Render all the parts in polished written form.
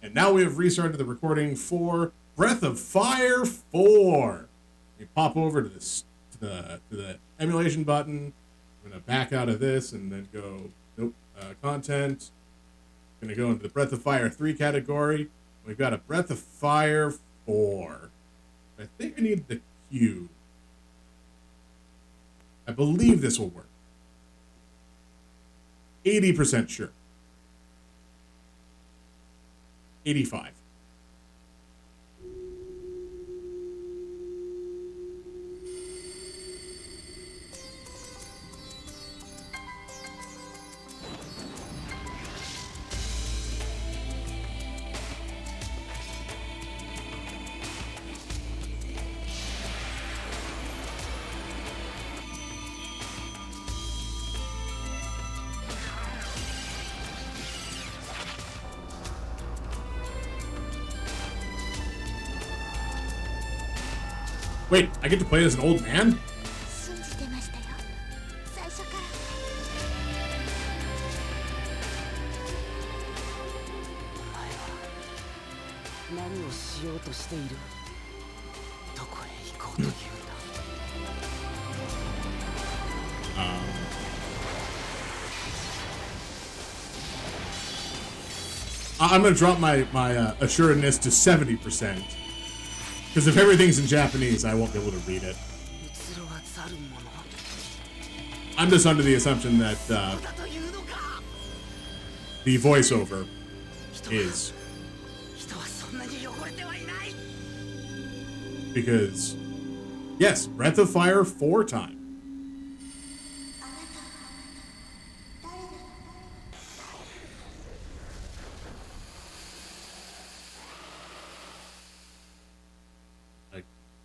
And now we have restarted the recording for Breath of Fire 4. We pop over to the emulation button. I'm gonna back out of this and then go content. I'm gonna go into the Breath of Fire 3 category. We've got a Breath of Fire 4. I think I need the cube. I believe this will work. 80% sure. 85. Wait, I get to play as an old man? I'm going to drop my assuredness to 70%. Because if everything's in Japanese, I won't be able to read it. I'm just under the assumption that the voiceover is. Because, yes, Breath of Fire 4 time.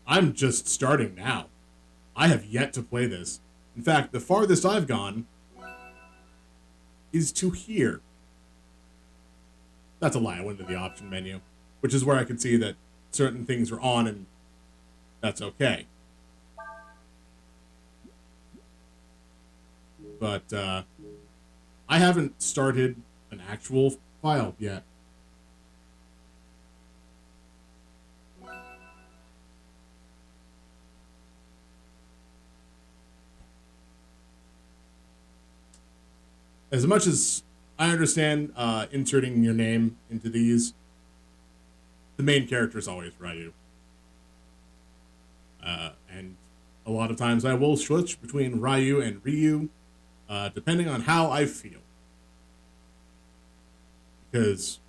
I'm just starting now. I have yet to play this. In fact, the farthest I've gone is to here. That's a lie. I went to the option menu, which is where I can see that certain things are on, and that's okay. But I haven't started an actual file yet. As much as I understand inserting your name into these, the main character is always Ryu. And a lot of times I will switch between Ryu and Ryu, depending on how I feel. Because,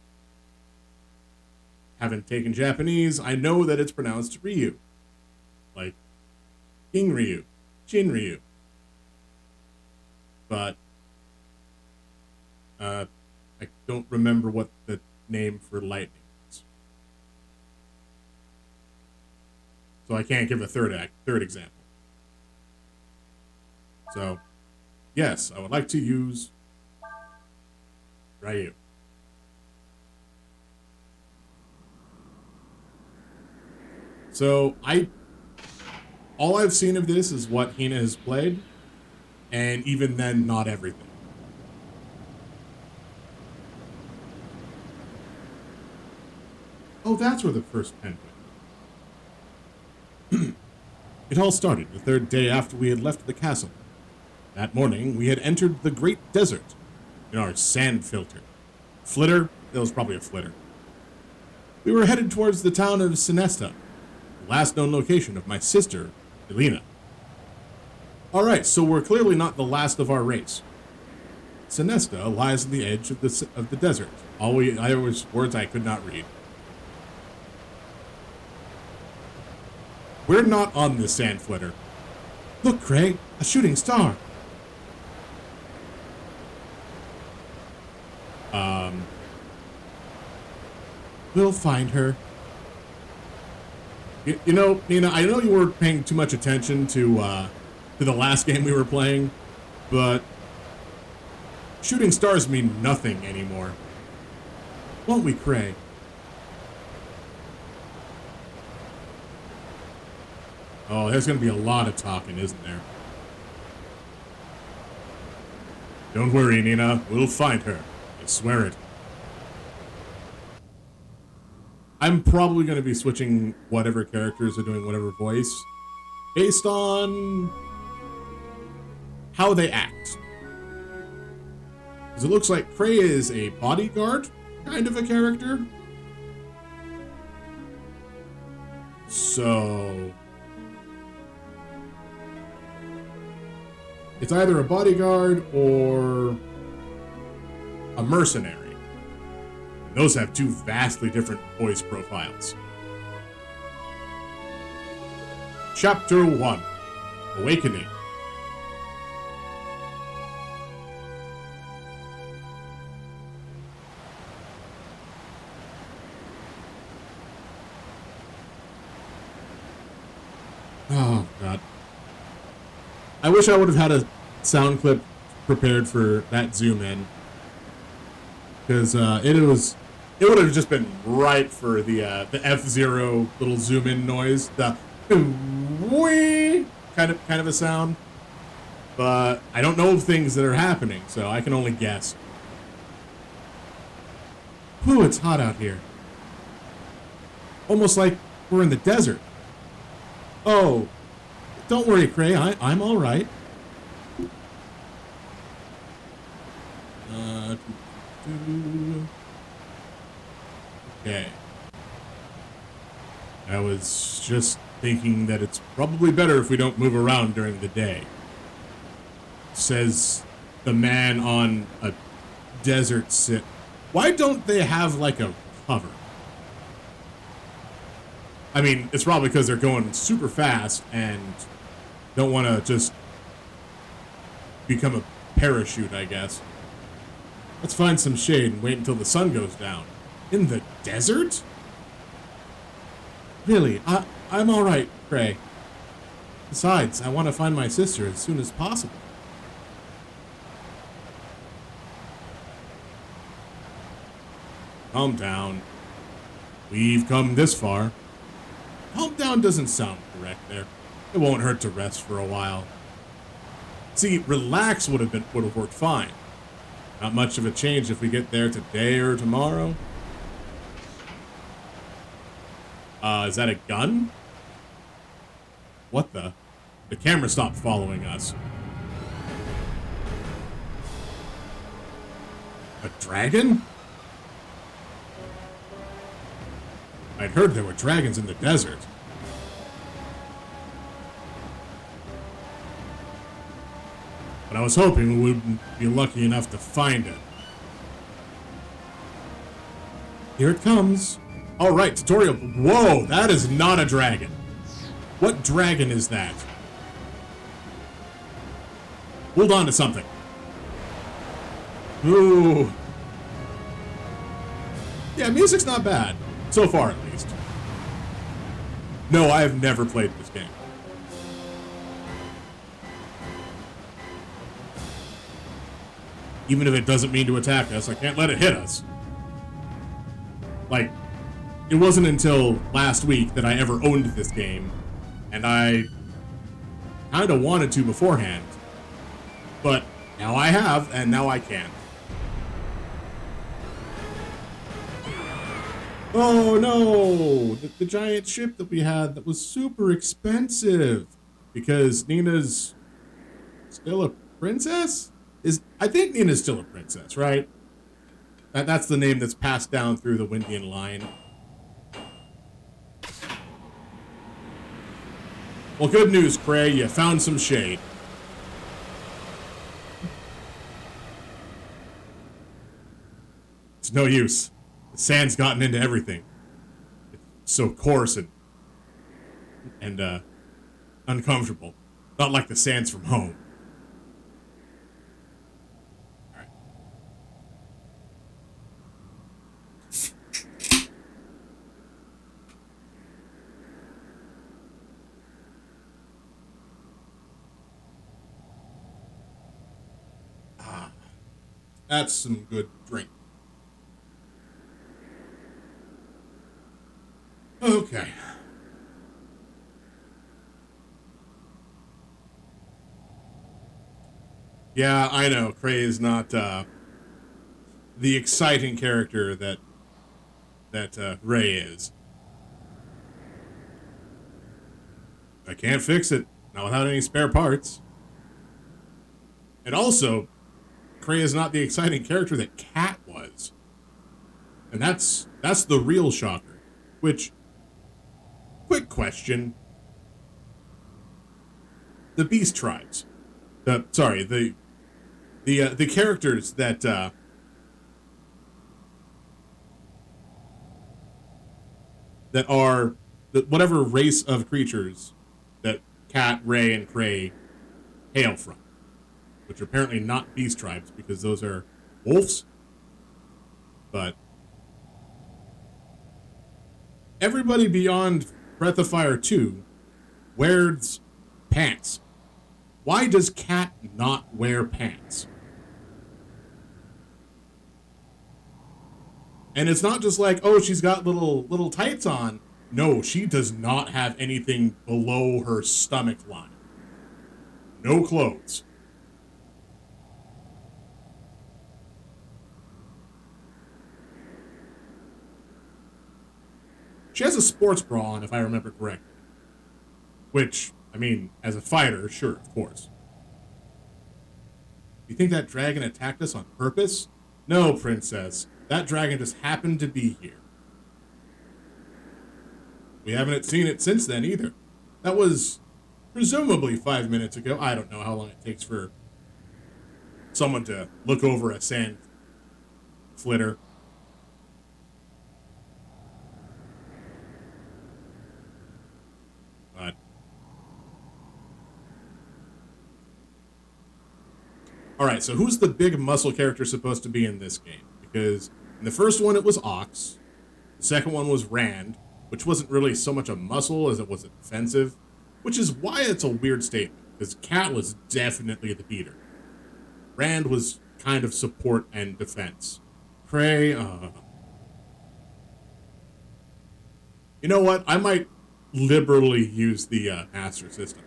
having taken Japanese, I know that it's pronounced Ryu. Like, King Ryu, Shin Ryu. But I don't remember what the name for lightning is. So I can't give a third example. So, yes, I would like to use Ryu. So, all I've seen of this is what Hina has played, and even then, not everything. Oh, that's where the first pen went. It all started the third day after we had left the castle. That morning, we had entered the great desert in our sand filter. Flitter? It was probably a flitter. We were headed towards the town of Sinesta, the last known location of my sister, Elena. Alright, so we're clearly not the last of our race. Sinesta lies on the edge of the desert. I was words I could not read. We're not on this sand flitter. Look, Craig, a shooting star. We'll find her. You know, Nina, I know you weren't paying too much attention to the last game we were playing, but shooting stars mean nothing anymore. Won't we, Craig? Oh, there's going to be a lot of talking, isn't there? Don't worry, Nina. We'll find her. I swear it. I'm probably going to be switching whatever characters are doing whatever voice based on how they act. Because it looks like Cray is a bodyguard kind of a character. So it's either a bodyguard or a mercenary. Those have two vastly different voice profiles. Chapter 1, Awakening. Oh, God. I wish I would have had a sound clip prepared for that zoom in. Because it would have just been right for the F-Zero little zoom in noise. The wee kind of a sound. But I don't know of things that are happening, so I can only guess. Whew, it's hot out here. Almost like we're in the desert. Oh, don't worry, Cray. I'm all right. Okay. I was just thinking that it's probably better if we don't move around during the day. Says the man on a desert sit. Why don't they have like a cover? I mean, it's probably because they're going super fast and don't want to just become a parachute, I guess. Let's find some shade and wait until the sun goes down. In the desert? Really, I'm all right, Cray. Besides, I want to find my sister as soon as possible. Calm down. We've come this far. Calm down doesn't sound correct there. It won't hurt to rest for a while. See, relax would have worked fine. Not much of a change if we get there today or tomorrow. Is that a gun? What the? The camera stopped following us. A dragon? I'd heard there were dragons in the desert. But I was hoping we would be lucky enough to find it. Here it comes. All right, tutorial. Whoa, that is not a dragon. What dragon is that? Hold on to something. Ooh. Yeah, music's not bad. So far, at least. No, I have never played this game. Even if it doesn't mean to attack us, I can't let it hit us. Like, it wasn't until last week that I ever owned this game, and I kind of wanted to beforehand. But now I have, and now I can. Oh no! The giant ship that we had that was super expensive. Because Nina's still a princess? I think Nina's still a princess, right? That's the name that's passed down through the Windian line. Well, good news, Cray. You found some shade. It's no use. The sand's gotten into everything. It's so coarse and uncomfortable. Not like the sands from home. All right. That's some good drink. Okay. Yeah, I know. Cray is not the exciting character that that Ray is. I can't fix it, not without any spare parts. And also, Cray is not the exciting character that Cat was. And that's the real shocker. Which, quick question. The Beast Tribes. The characters that are whatever race of creatures that Cat, Ray, and Cray hail from, which are apparently not Beast Tribes because those are wolves. But everybody beyond Breath of Fire 2 wears pants. Why does Cat not wear pants? And it's not just like, oh, she's got little tights on. No, she does not have anything below her stomach line. No clothes. She has a sports bra on, if I remember correctly. Which, I mean, as a fighter, sure, of course. You think that dragon attacked us on purpose? No, princess. That dragon just happened to be here. We haven't seen it since then, either. That was presumably 5 minutes ago. I don't know how long it takes for someone to look over a sand flitter. But alright, so who's the big muscle character supposed to be in this game? Because in the first one it was Ox, the second one was Rand, which wasn't really so much a muscle as it was a defensive, which is why it's a weird statement, because Cat was definitely the beater. Rand was kind of support and defense. Cray, you know what? I might liberally use the Master System.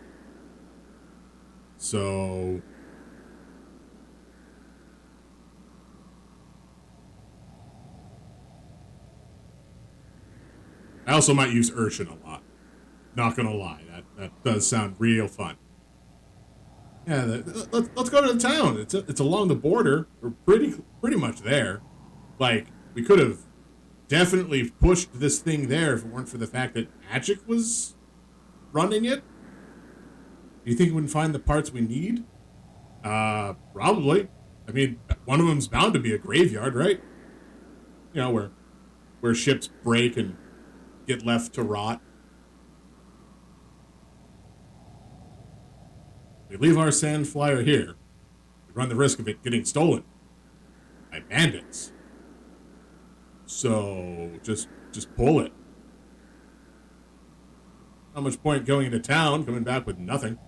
So I also might use Urshan a lot. Not gonna lie, that does sound real fun. Yeah, let's go to the town. It's along the border. We're pretty much there. Like, we could have definitely pushed this thing there if it weren't for the fact that Magic was running it. Do you think we can find the parts we need? Probably. I mean, one of them's bound to be a graveyard, right? You know, where ships break and get left to rot. We leave our sand flyer here. We run the risk of it getting stolen by bandits. So just pull it. Not much point going into town, coming back with nothing.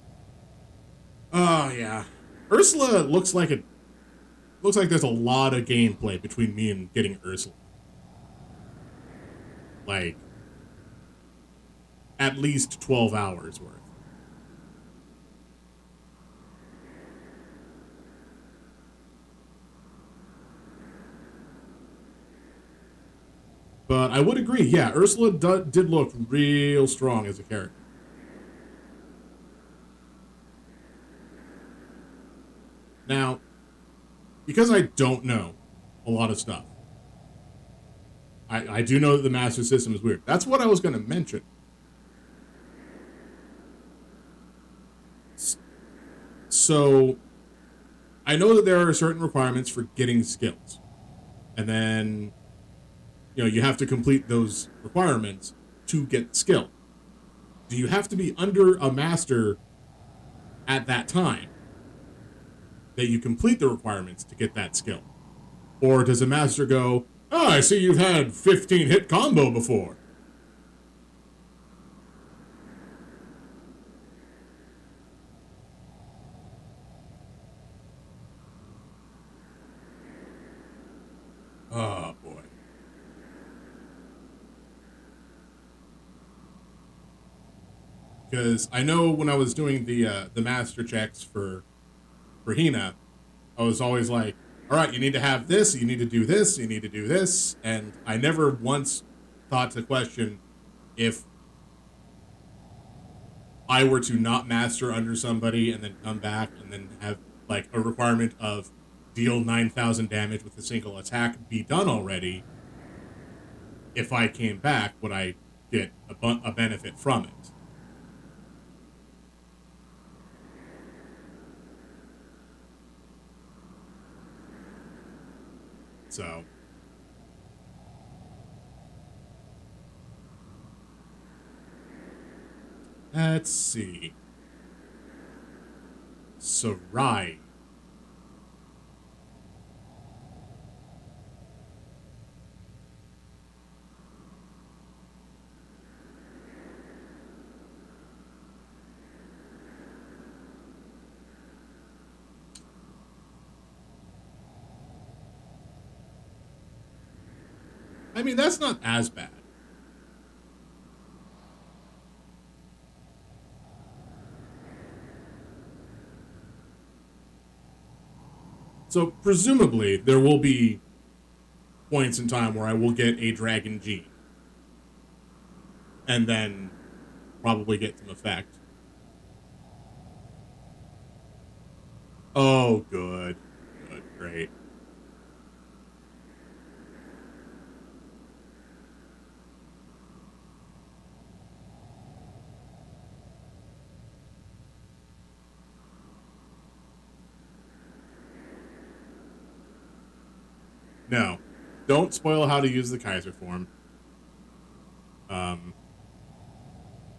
Oh yeah, Ursula looks like there's a lot of gameplay between me and getting Ursula. Like, at least 12 hours worth. But I would agree, yeah, Ursula did look real strong as a character. Now, because I don't know a lot of stuff, I do know that the Master System is weird. That's what I was going to mention. So, I know that there are certain requirements for getting skills. And then, you know, you have to complete those requirements to get skill. Do you have to be under a master at that time that you complete the requirements to get that skill? Or does a master go, oh, I see you've had 15 hit combo before. Oh, boy. Because I know when I was doing the master checks for Hina, I was always like, all right, you need to have this, you need to do this, you need to do this, and I never once thought to question if I were to not master under somebody and then come back and then have like a requirement of deal 9,000 damage with a single attack be done already, if I came back, would I get a benefit from it? So, let's see. Sarai. I mean, that's not as bad. So, presumably, there will be points in time where I will get a Dragon Gene. And then probably get some effect. Oh, good. Good, great. No. Don't spoil how to use the Kaiser form.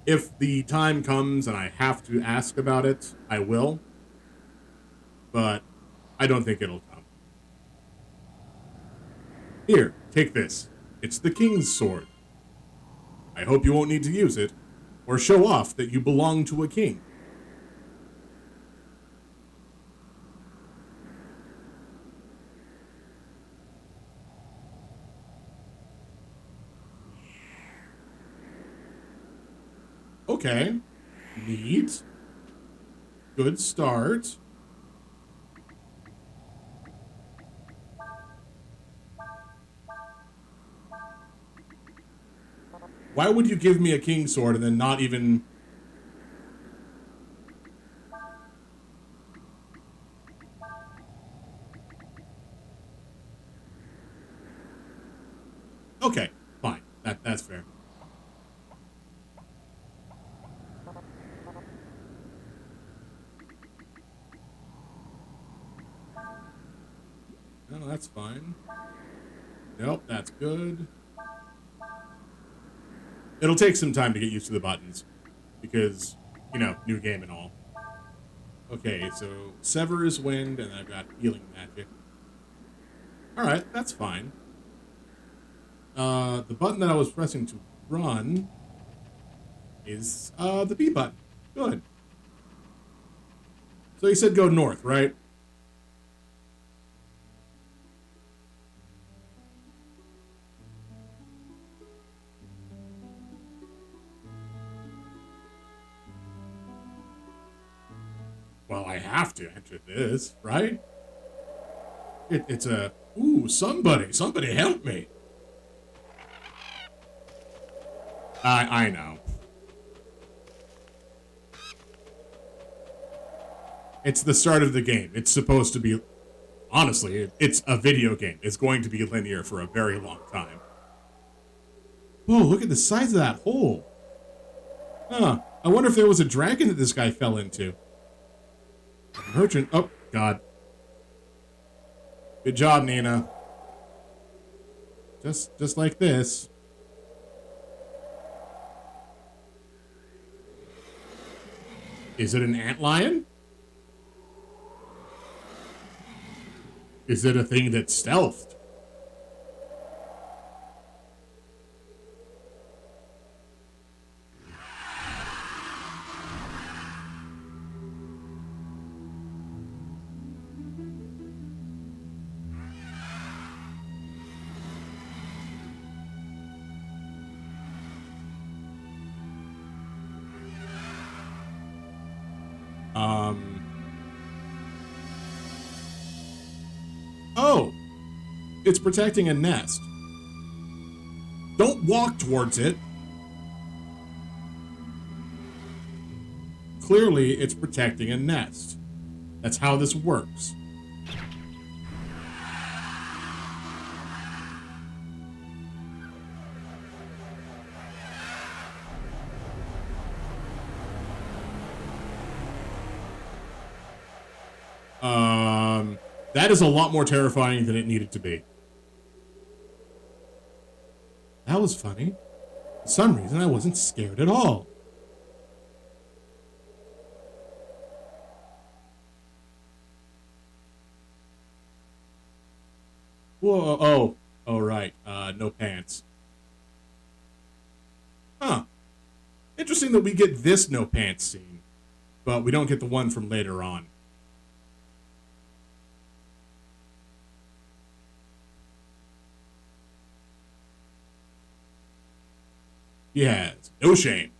If the time comes and I have to ask about it, I will. But I don't think it'll come. Here, take this. It's the King's Sword. I hope you won't need to use it, or show off that you belong to a king. Okay. Neat. Good start. Why would you give me a King's Sword and then not even... Okay, fine. That's fair. No, that's fine. Nope, that's good. It'll take some time to get used to the buttons. Because, you know, new game and all. Okay, so Sever is wind, and I've got healing magic. Alright, that's fine. The button that I was pressing to run is the B button. Good. So you said go north, right? Well, I have to enter this, right? It's a... Ooh, somebody help me. I know. It's the start of the game. It's supposed to be... Honestly, it's a video game. It's going to be linear for a very long time. Whoa, look at the size of that hole. Huh. I wonder if there was a dragon that this guy fell into. Merchant. Oh, God. Good job, Nina. Just like this. Is it an antlion? Is it a thing that's stealthed? Oh! It's protecting a nest. Don't walk towards it. Clearly, it's protecting a nest. That's how this works. That is a lot more terrifying than it needed to be. That was funny. For some reason, I wasn't scared at all. Whoa, oh, right. No pants. Huh. Interesting that we get this no pants scene, but we don't get the one from later on. Yes, no shame.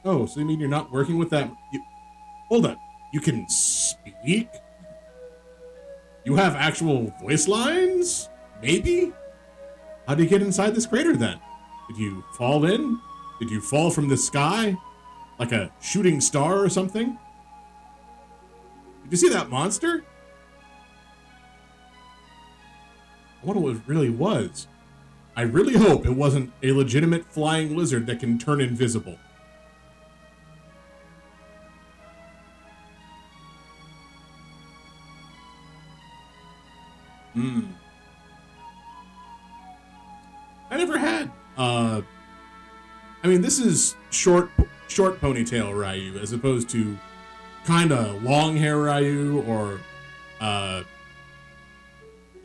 Oh, so you mean you're not working with that? Hold on. You can speak? You have actual voice lines? Maybe? How did you get inside this crater then? Did you fall in? Did you fall from the sky? Like a shooting star or something? Did you see that monster? I wonder what it really was. I really hope it wasn't a legitimate flying lizard that can turn invisible. I never had, I mean, this is short ponytail Ryu as opposed to kind of long hair Ryu or,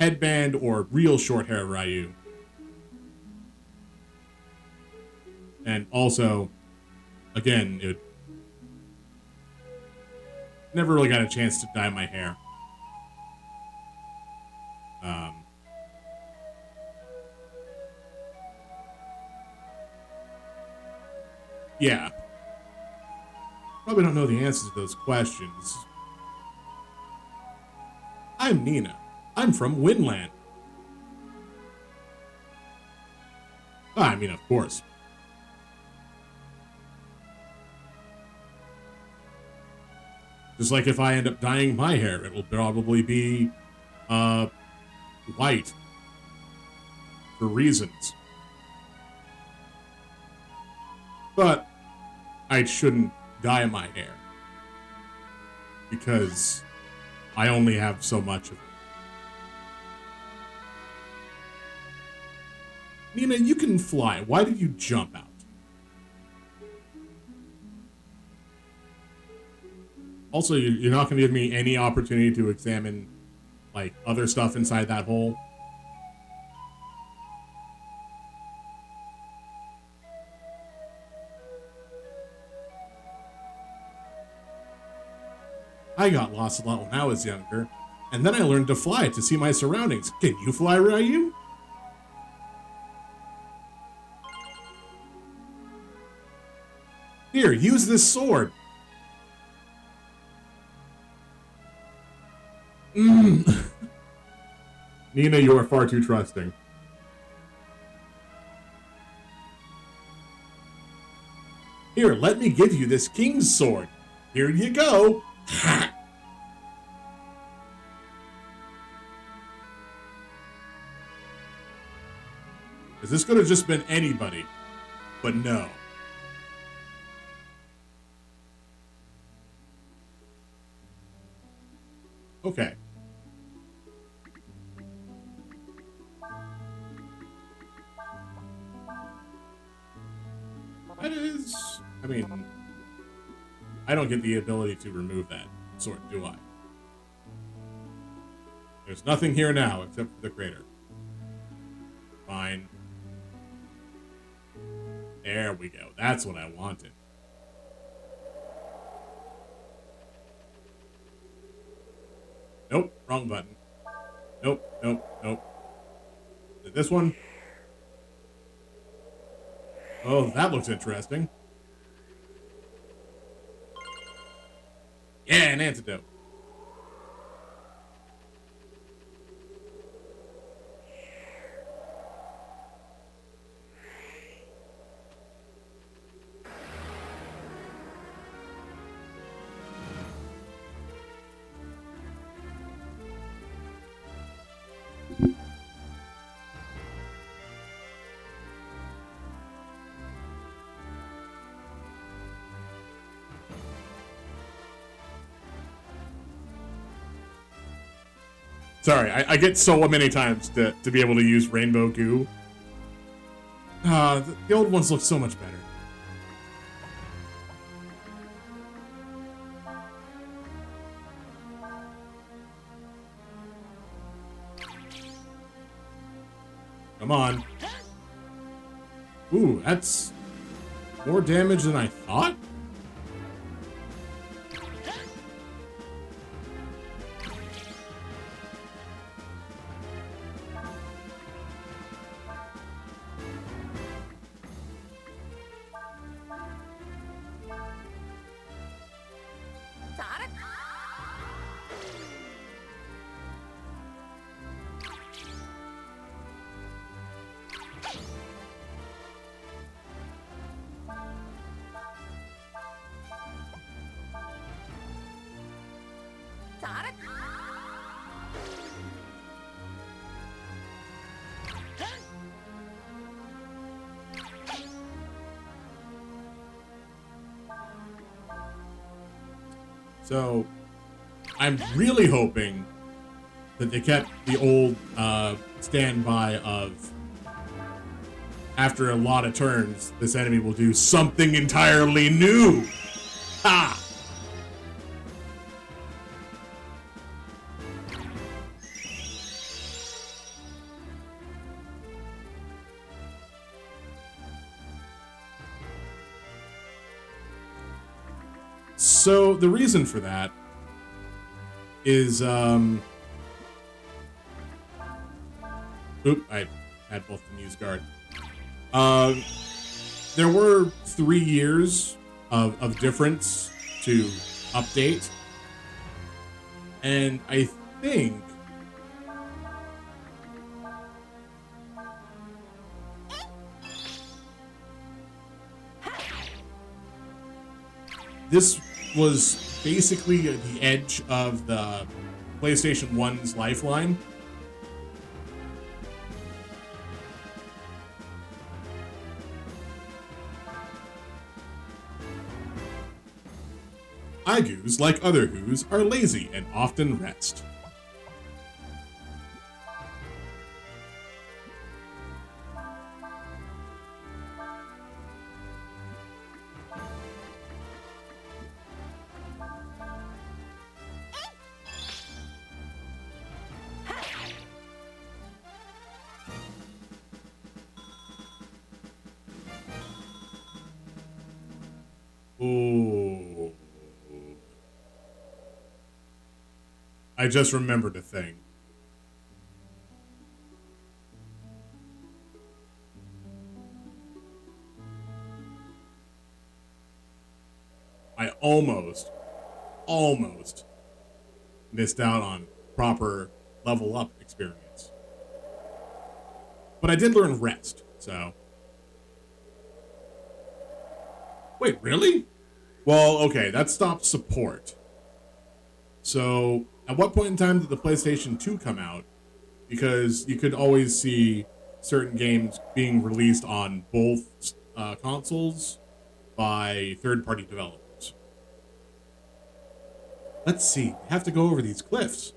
headband or real short hair Ryu. And also, again, it never really got a chance to dye my hair. Yeah. Probably don't know the answers to those questions. I'm Nina. I'm from Winland. I mean, of course. Just like if I end up dyeing my hair, it'll probably be, white. For reasons. But I shouldn't dye my hair. Because I only have so much of it. Nina, you can fly. Why did you jump out? Also, you're not going to give me any opportunity to examine, like, other stuff inside that hole? I got lost a lot when I was younger, and then I learned to fly to see my surroundings. Can you fly, Ryu? Here, use this sword. Nina, you are far too trusting. Here, let me give you this king's sword. Here you go. Because this could have just been anybody, but no. Okay. That is... I mean... I don't get the ability to remove that sword, do I? There's nothing here now except for the crater. Fine. There we go. That's what I wanted. Nope, wrong button. Nope, nope, nope. Is it this one? Oh, that looks interesting. Yeah, an antidote. Sorry, I get so many times to be able to use rainbow goo. The old ones look so much better. Come on. Ooh, that's more damage than I thought? So, I'm really hoping that they kept the old standby of after a lot of turns, this enemy will do something entirely new. Ha! So the reason for that is, oop, I had both the news guard. There were 3 years of difference to update, and I think this was basically the edge of the PlayStation 1's lifeline. iGoos, like other Goos, are lazy and often rest. Ooh. I just remembered a thing. I almost missed out on proper level up experience. But I did learn rest, so. Wait, really? Well, okay, that stopped support. So, at what point in time did the PlayStation 2 come out? Because you could always see certain games being released on both consoles by third-party developers. Let's see. We have to go over these cliffs.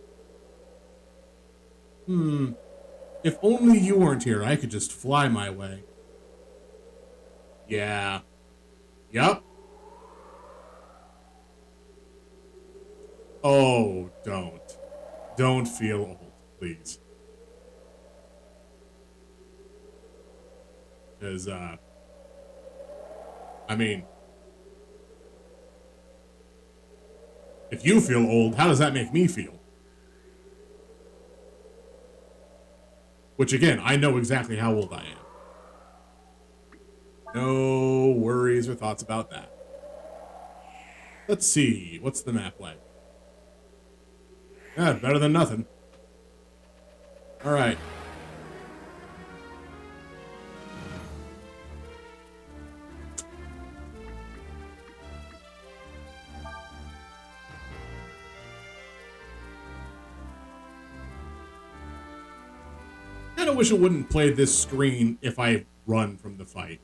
If only you weren't here, I could just fly my way. Yeah. Yup. Oh, don't. Don't feel old, please. Because, I mean, if you feel old, how does that make me feel? Which, again, I know exactly how old I am. No worries or thoughts about that. Let's see. What's the map like? Yeah, better than nothing. All right. I kind of wish it wouldn't play this screen if I run from the fight.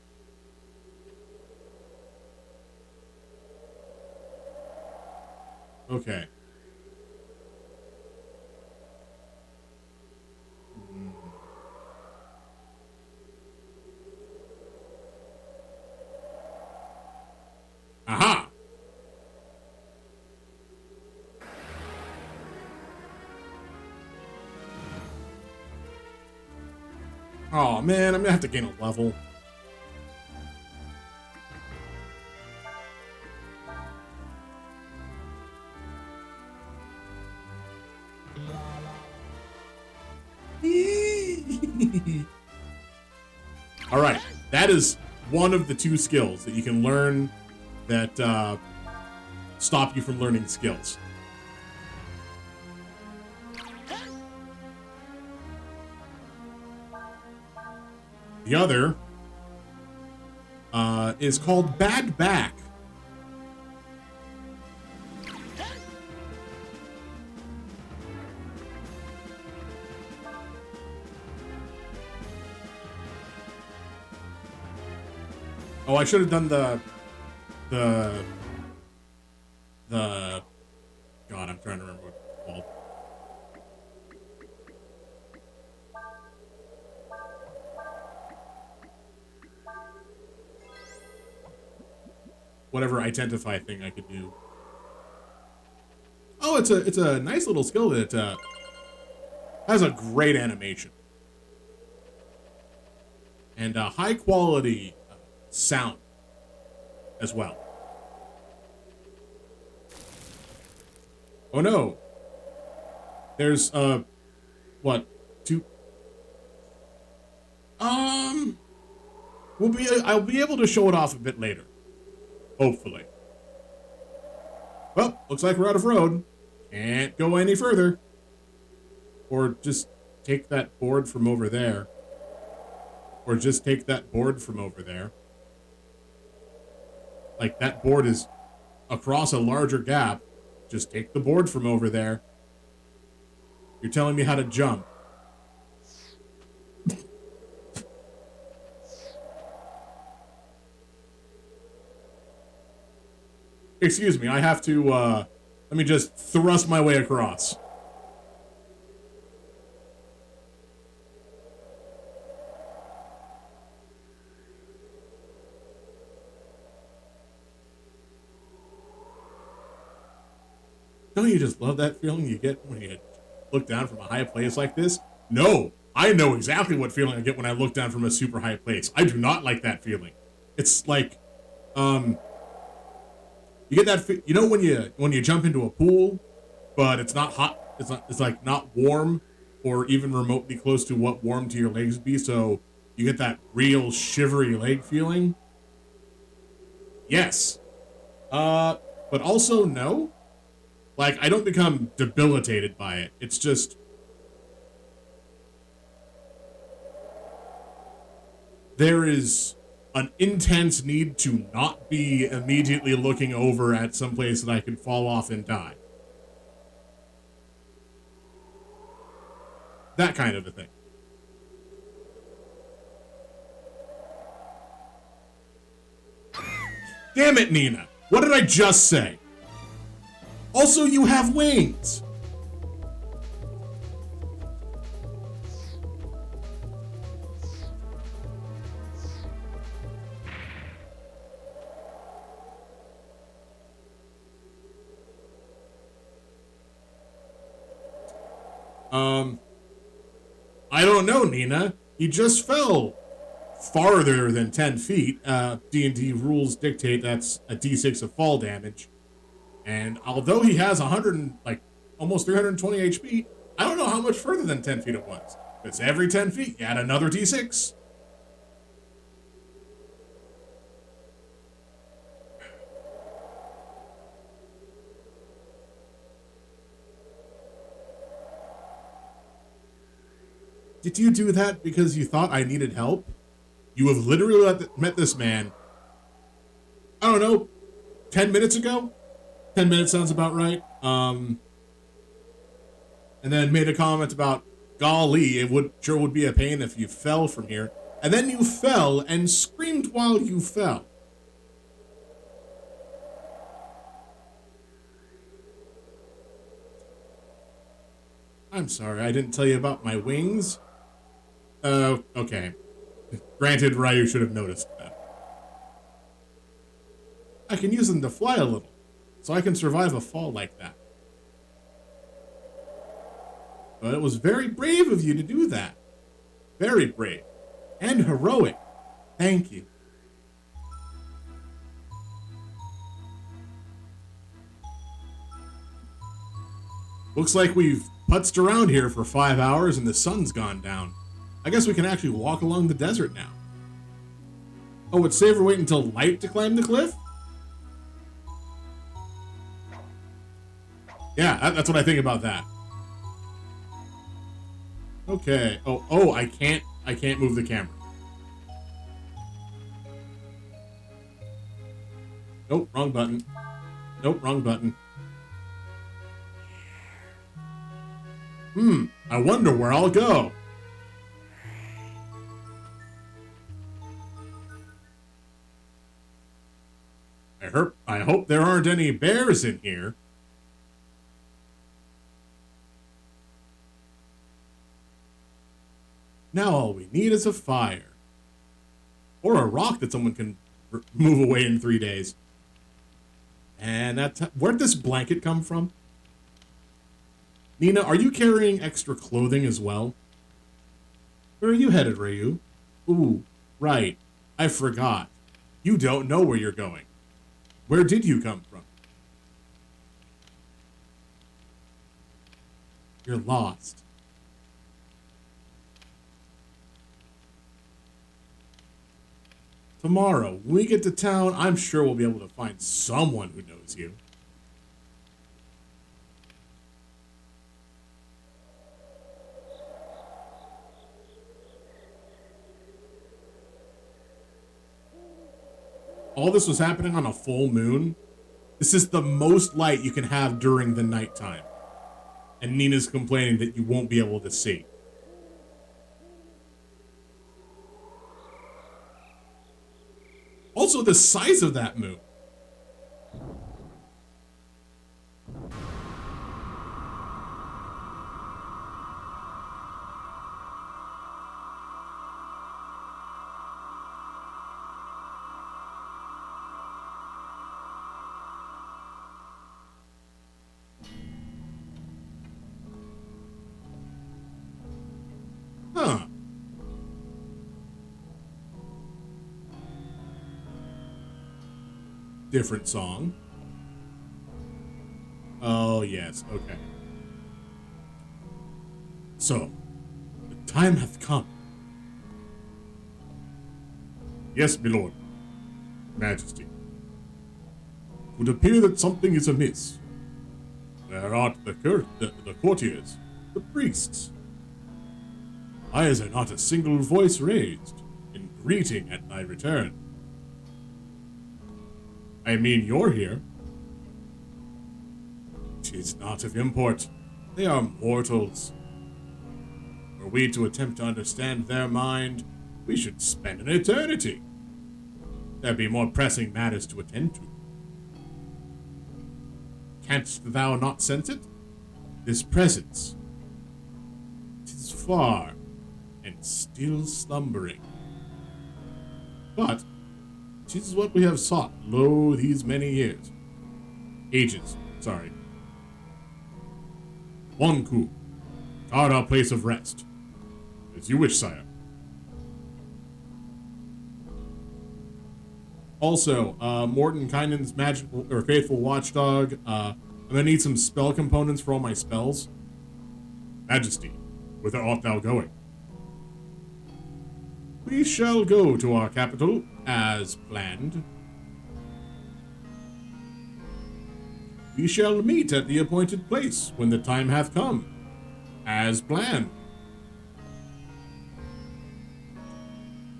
Okay. Oh man, I'm gonna have to gain a level. All right, that is one of the 2 skills that you can learn that stop you from learning skills. The other is called Bad Back. Oh, I should have done the God, I'm trying to remember what it's called. Whatever identify thing I could do. Oh, it's a nice little skill that has a great animation and a high quality sound as well. Oh no! There's what 2? I'll be able to show it off a bit later. Hopefully. Well, looks like we're out of road. Can't go any further. Or just take that board from over there. Or just take that board from over there. Like, that board is across a larger gap. Just take the board from over there. You're telling me how to jump. Excuse me, I have to, let me just thrust my way across. Don't you just love that feeling you get when you look down from a high place like this? No, I know exactly what feeling I get when I look down from a super high place. I do not like that feeling. It's like, you get that, you know when you jump into a pool, but it's not hot, it's like not warm or even remotely close to what warm to your legs would be, so you get that real shivery leg feeling? Yes. But also no. Like, I don't become debilitated by it. It's just... there is an intense need to not be immediately looking over at some place that I could fall off and die. That kind of a thing. Damn it, Nina! What did I just say? Also, you have wings! I don't know, Nina. He just fell farther than 10 feet. D&D rules dictate that's a d6 of fall damage. And although he has 100 and, like, almost 320 HP, I don't know how much further than 10 feet it was. It's every 10 feet, you add another d6. Did you do that because you thought I needed help? You have literally met this man, I don't know, 10 minutes ago? 10 minutes sounds about right. And then made a comment about, golly, it sure would be a pain if you fell from here. And then you fell and screamed while you fell. I'm sorry, I didn't tell you about my wings. Okay. Granted, Ryu should have noticed that. I can use them to fly a little, so I can survive a fall like that. But it was very brave of you to do that. Very brave. And heroic. Thank you. Looks like we've putzed around here for 5 hours and the sun's gone down. I guess we can actually walk along the desert now. Oh, would Saver wait until light to climb the cliff? Yeah, that's what I think about that. Okay. Oh, I can't move the camera. Nope, wrong button. Nope, wrong button. I wonder where I'll go. I hope there aren't any bears in here. Now all we need is a fire. Or a rock that someone can move away in 3 days. And where'd this blanket come from? Nina, are you carrying extra clothing as well? Where are you headed, Ryu? Ooh, right. I forgot. You don't know where you're going. Where did you come from? You're lost. Tomorrow, when we get to town, I'm sure we'll be able to find someone who knows you. All this was happening on a full moon. This is the most light you can have during the nighttime. And Nina's complaining that you won't be able to see. Also, the size of that moon. Huh. Different song. Oh, yes. Okay. So, the time hath come. Yes, my lord. Majesty. It would appear that something is amiss. Where art the courtiers, the priests? Why is there not a single voice raised in greeting at thy return? I mean, you're here. 'Tis not of import. They are mortals. Were we to attempt to understand their mind, we should spend an eternity. There be more pressing matters to attend to. Canst thou not sense it? This presence. 'Tis far and still slumbering. But 'tis what we have sought, lo, these many years. Ages, sorry. Wanku, guard our place of rest. As you wish, sire. Also, Mordenkainen's magical or faithful watchdog. I'm gonna need some spell components for all my spells. Majesty, whither art thou going? We shall go to our capital, as planned. We shall meet at the appointed place when the time hath come, as planned.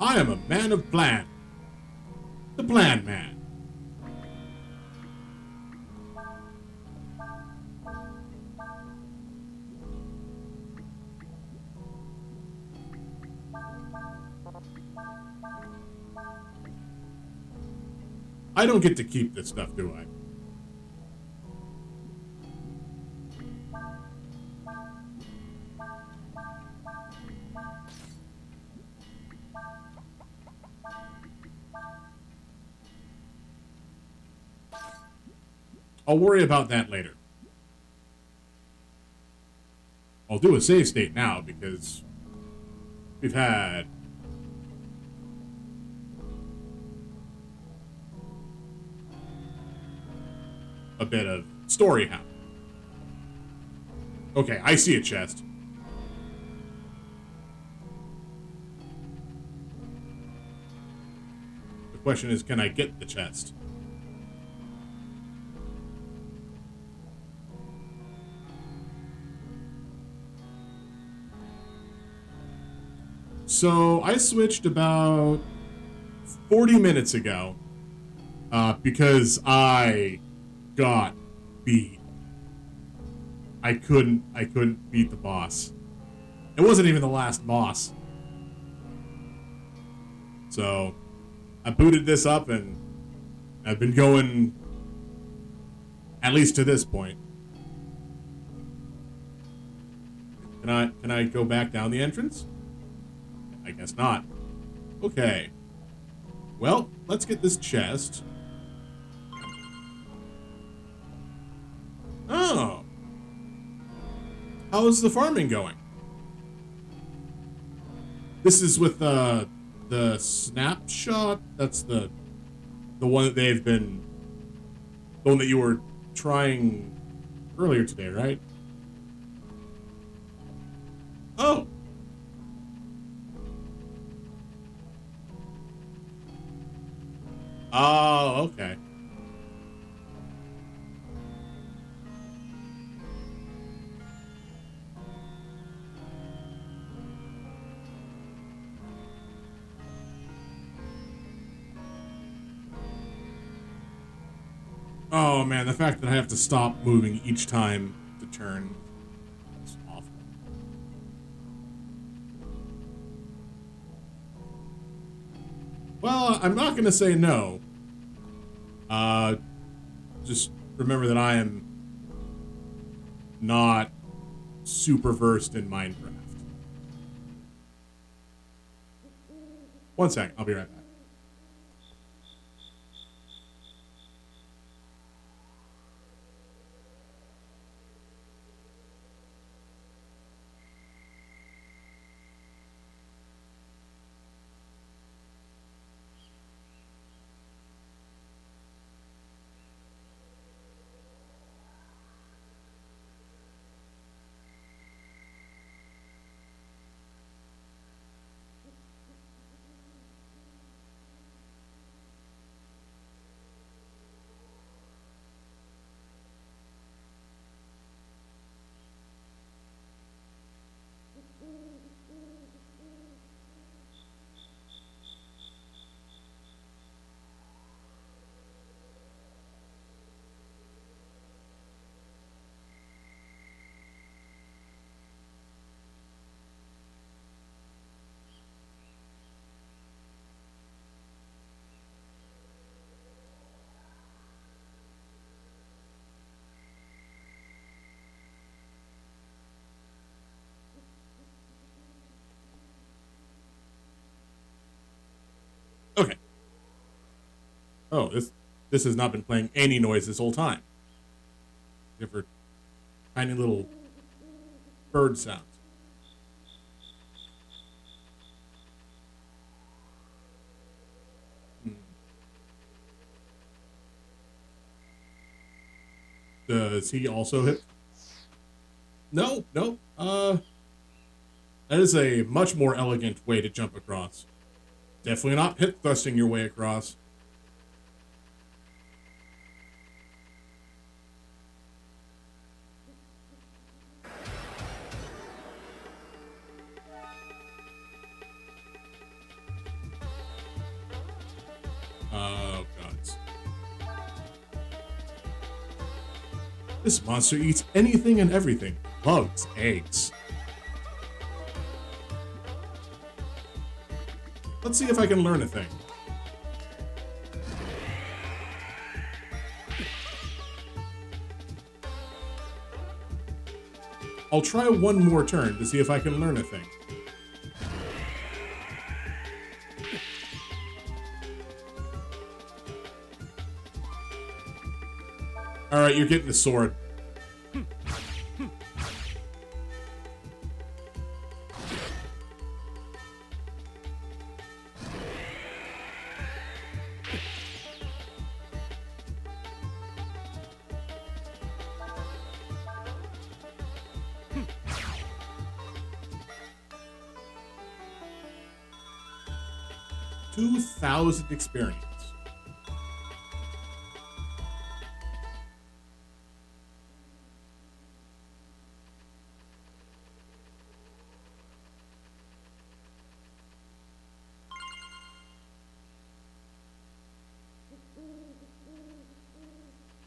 I am a man of plan. The Plan Man. I don't get to keep this stuff, do I? I'll worry about that later. I'll do a save state now because we've had a bit of story happen. Okay, I see a chest. The question is, can I get the chest? So I switched about 40 minutes ago because I got beat. I couldn't beat the boss. It wasn't even the last boss. So I booted this up and I've been going at least to this point. Can I go back down the entrance? I guess not. Okay. Well, let's get this chest. Oh. How's the farming going? This is with the snapshot. That's the one that they've been, the one that you were trying earlier today, right? Oh. Oh, okay. Oh man, the fact that I have to stop moving each time to turn is awful. Well, I'm not gonna say no. Just remember that I am not super versed in Minecraft. One sec, I'll be right back. Okay. Oh, this has not been playing any noise this whole time. Except for tiny little bird sounds. Does he also hit? No, no. That is a much more elegant way to jump across. Definitely not hip thrusting your way across. Oh, gods. This monster eats anything and everything. Loves eggs. Let's see if I can learn a thing. I'll try one more turn to see if I can learn a thing. Alright, you're getting the sword. 2,000 experience.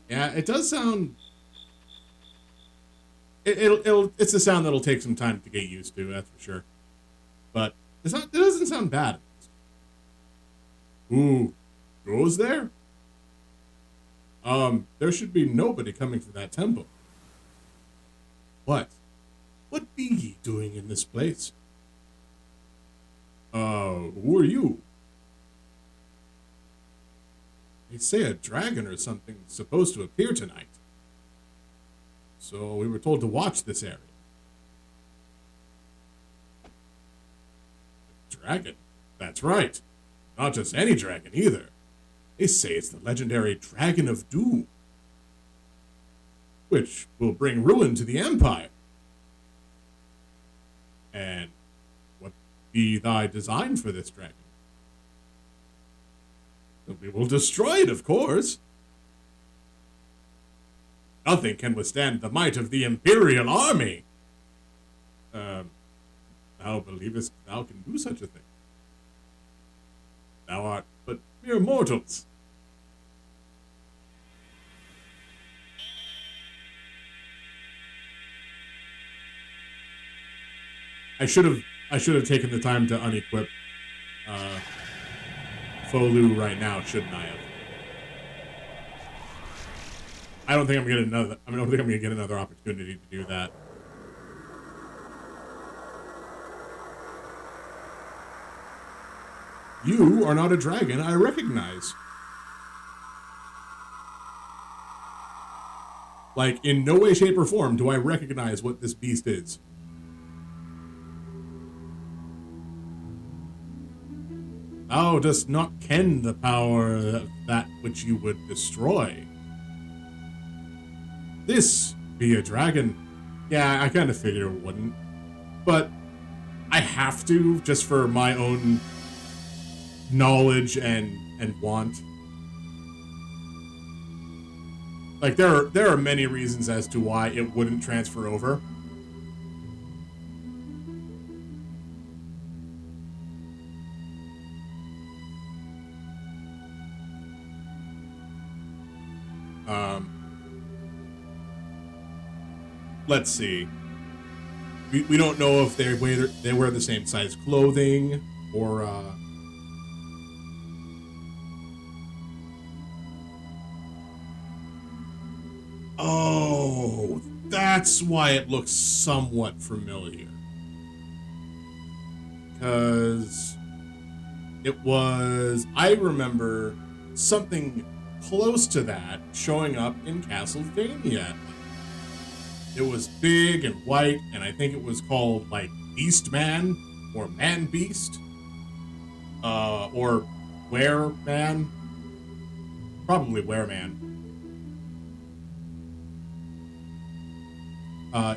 Yeah, it does sound. It's a sound that'll take some time to get used to. That's for sure. But it's not. It doesn't sound bad. Ooh, goes there? There should be nobody coming to that temple. What? What be ye doing in this place? Who are you? They say a dragon or something is supposed to appear tonight. So we were told to watch this area. Dragon? That's right. Not just any dragon either. They say it's the legendary Dragon of Doom, which will bring ruin to the Empire. And what be thy design for this dragon? We will destroy it, of course. Nothing can withstand the might of the Imperial Army. Thou believest thou can do such a thing? Thou art but mere mortals. I should have taken the time to unequip Folu right now, shouldn't I have? I don't think I'm gonna get another opportunity to do that. You are not a dragon I recognize. Like, in no way, shape, or form do I recognize what this beast is. Thou dost not ken the power of that which you would destroy. This be a dragon. Yeah, I kind of figured it wouldn't. But I have to, just for my own knowledge and want. Like, there are many reasons as to why it wouldn't transfer over. Let's see. We don't know if they wear the same size clothing or Oh, that's why it looks somewhat familiar. Because I remember something close to that showing up in Castlevania. It was big and white, and I think it was called, like, Beast Man, or Man Beast, or Were Man. Probably Were Man.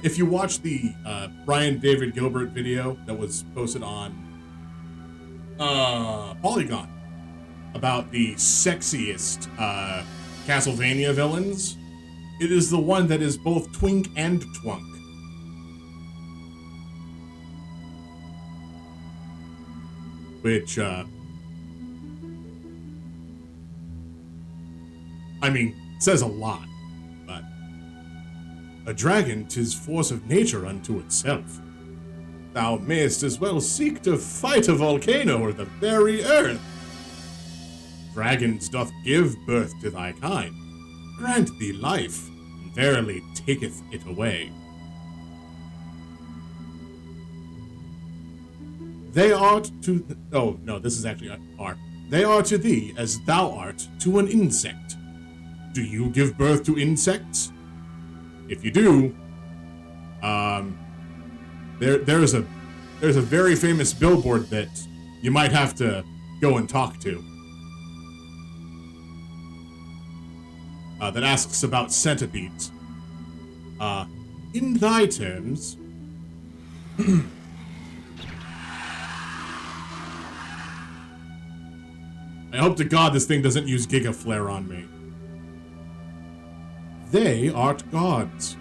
If you watch the Brian David Gilbert video that was posted on Polygon about the sexiest Castlevania villains, it is the one that is both twink and twunk. Which, I mean, says a lot. But a dragon 'tis force of nature unto itself. Thou mayst as well seek to fight a volcano or the very earth. Dragons doth give birth to thy kind, grant thee life, and verily taketh it away. They art to... Oh, no, this is actually art. They are to thee as thou art to an insect. Do you give birth to insects? If you do, there's a very famous billboard that you might have to go and talk to. That asks about centipedes. In thy terms... I hope to God this thing doesn't use Giga Flare on me. They art gods.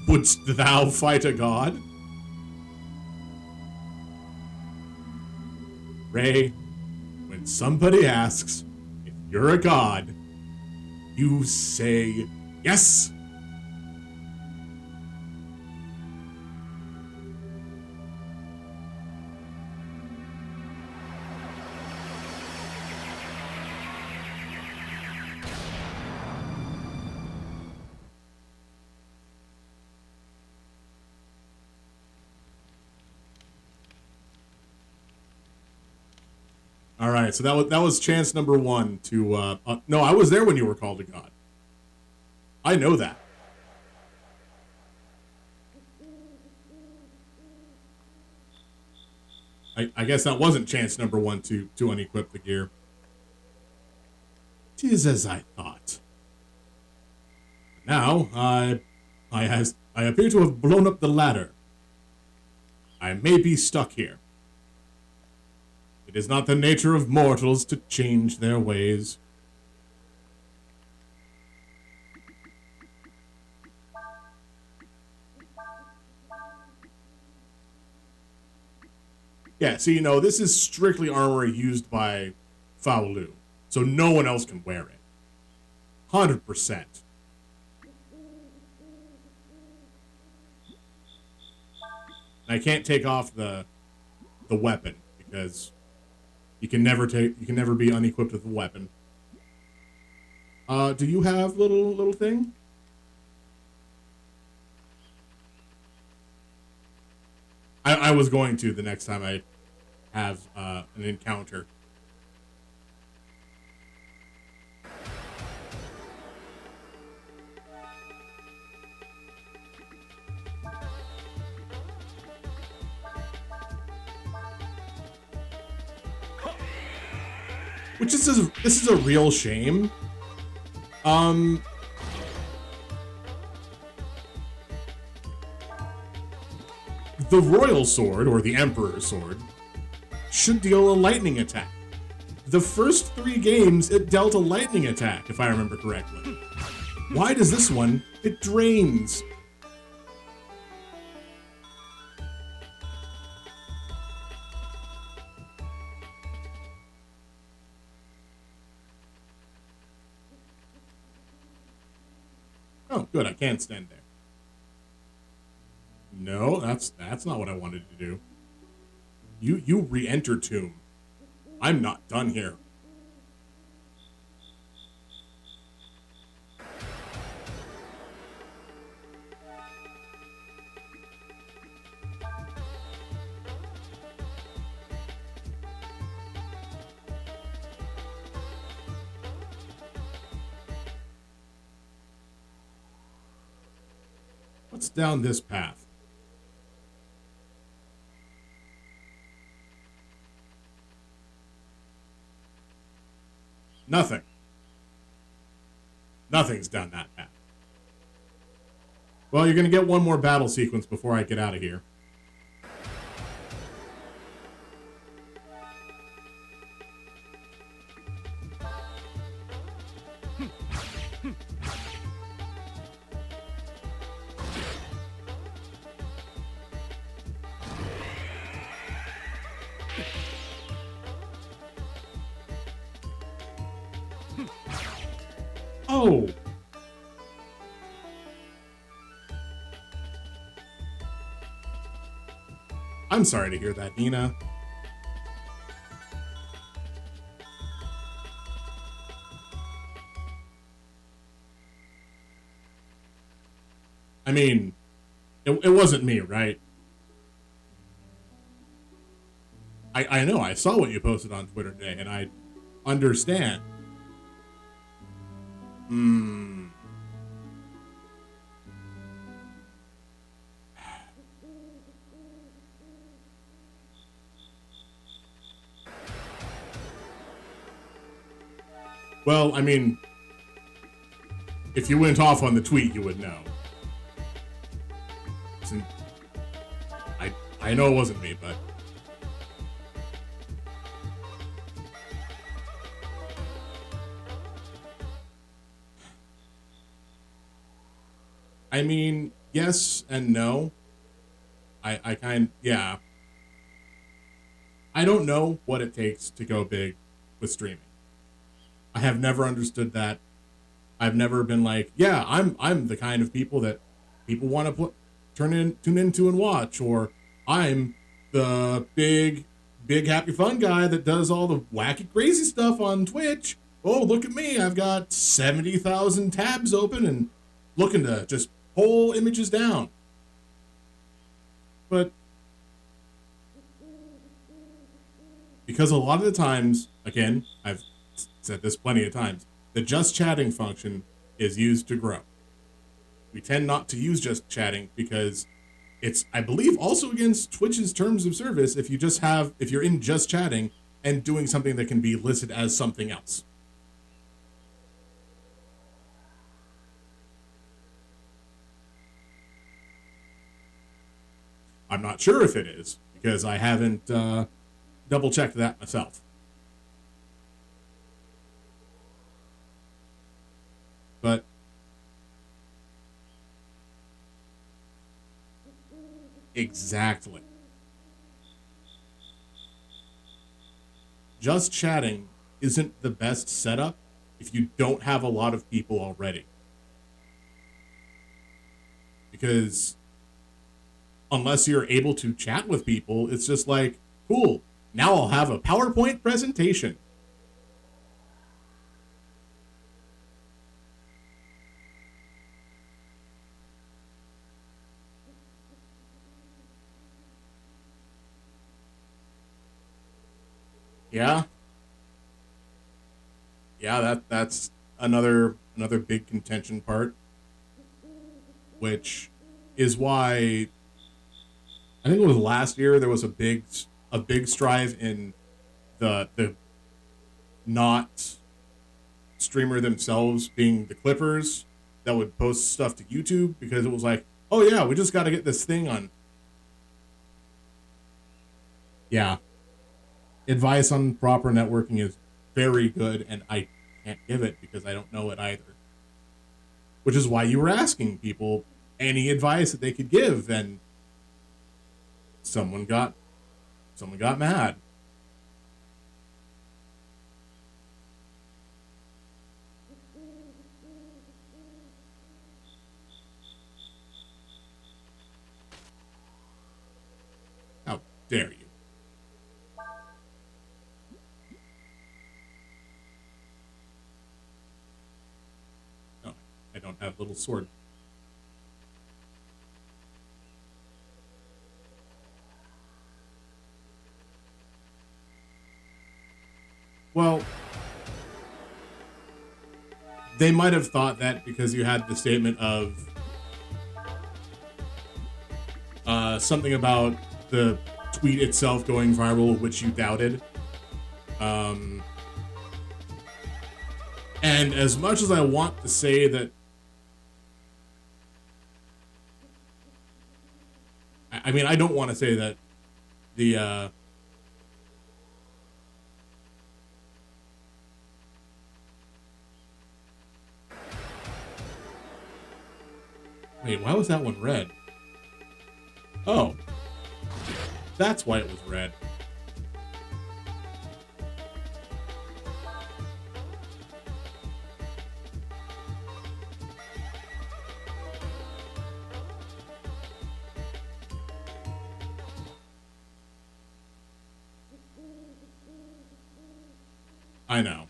Wouldst thou fight a god? Ray, when somebody asks if you're a god, you say yes. All right, so that was chance number one to. No, I was there when you were called a god. I know that. I guess that wasn't chance number one to unequip the gear. 'Tis as I thought. Now I appear to have blown up the ladder. I may be stuck here. It is not the nature of mortals to change their ways. Yeah, so this is strictly armor used by Faolu, so no one else can wear it. 100%. I can't take off the weapon because you can never be unequipped with a weapon. Do you have little thing? I was going to the next time I have an encounter. This is a real shame. The Royal Sword, or the Emperor's Sword, should deal a lightning attack. The first 3 games, it dealt a lightning attack, if I remember correctly. Why does this one, it drains? Oh, good, I can't stand there. No, that's not what I wanted to do. You re-enter tomb. I'm not done here. What's down this path? Nothing. Nothing's down that path. Well, you're going to get one more battle sequence before I get out of here. Oh! I'm sorry to hear that, Nina. I mean, it wasn't me, right? I know, I saw what you posted on Twitter today, and I understand. Well, I mean, if you went off on the tweet, you would know. I know it wasn't me, but I mean, yes and no. Yeah. I don't know what it takes to go big with streaming. I have never understood that. I've never been like, yeah, I'm the kind of people that people want to tune into and watch, or I'm the big happy fun guy that does all the wacky crazy stuff on Twitch. Oh, look at me. I've got 70,000 tabs open and looking to just pull images down. But because a lot of the times, again, I've said this plenty of times, the just chatting function is used to grow. We tend not to use just chatting because it's, I believe, also against Twitch's terms of service if you're in just chatting and doing something that can be listed as something else. I'm not sure if it is because I haven't double checked that myself. But exactly. Just chatting isn't the best setup if you don't have a lot of people already. Because unless you're able to chat with people, it's just like, cool, now I'll have a PowerPoint presentation. Yeah. Yeah, that's another big contention part, which is why I think it was last year there was a big strive in the not streamer themselves being the Clippers that would post stuff to YouTube because it was like, oh yeah, we just got to get this thing on. Yeah, advice on proper networking is very good, and I can't give it because I don't know it either. Which is why you were asking people any advice that they could give, and someone got mad. How dare you? No, I don't have a little sword. Well, they might have thought that because you had the statement of something about the tweet itself going viral, which you doubted. And as much as I want to say that, I mean, I don't want to say that the wait, why was that one red? Oh, that's why it was red. I know.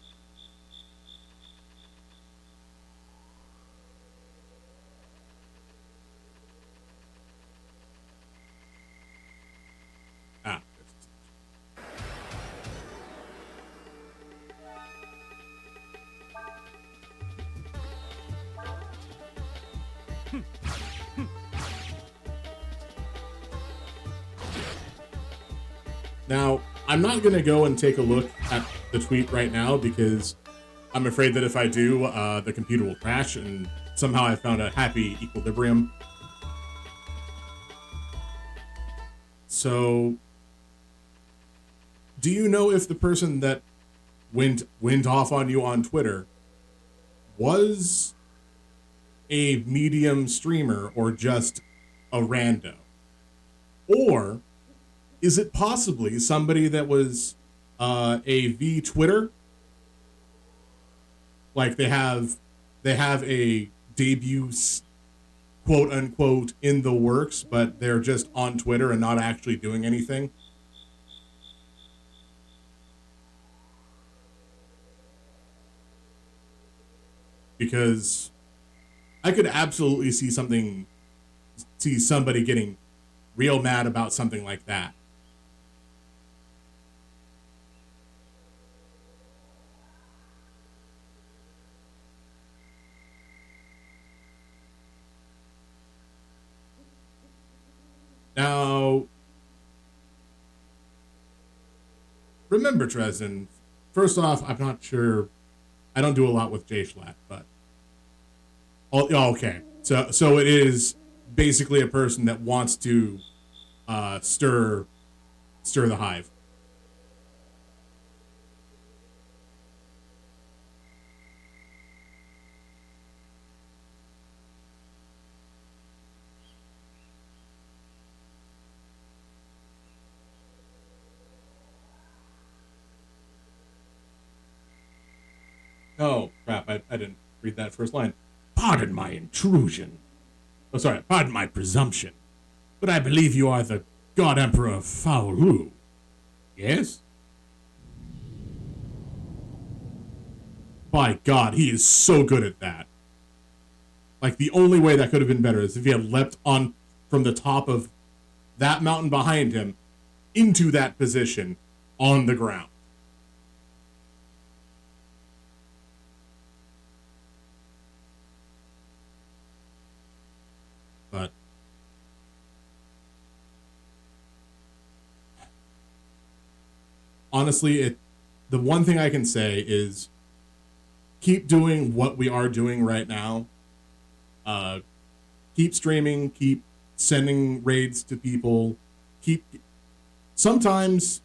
Ah. Now, I'm not going to go and take a look at the tweet right now because I'm afraid that if I do, the computer will crash, and somehow I found a happy equilibrium. So, do you know if the person that went off on you on Twitter was a medium streamer or just a rando? Or is it possibly somebody that was a V Twitter? Like they have a debut quote unquote in the works, but they're just on Twitter and not actually doing anything. Because I could absolutely see somebody getting real mad about something like that. Now, remember, Dresden, first off, I'm not sure. I don't do a lot with J Schlatt, but oh, okay. So it is basically a person that wants to stir the hive. Oh crap! I didn't read that first line. Pardon my intrusion. Oh, sorry. Pardon my presumption. But I believe you are the God Emperor of Faoru. Yes? By God, he is so good at that. Like, the only way that could have been better is if he had leapt on from the top of that mountain behind him into that position on the ground. But honestly, the one thing I can say is keep doing what we are doing right now. Uh, Keep streaming, keep sending raids to people, keep sometimes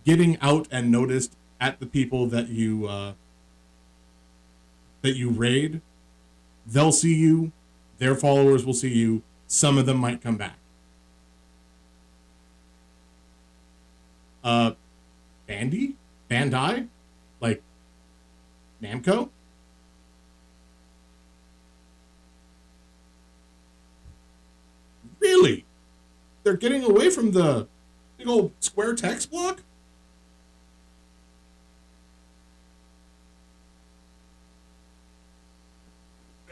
getting out and noticed at the people that you raid. They'll see you, their followers will see you. Some of them might come back. Uh, Bandai, like Namco. Really? They're getting away from the big old square text block?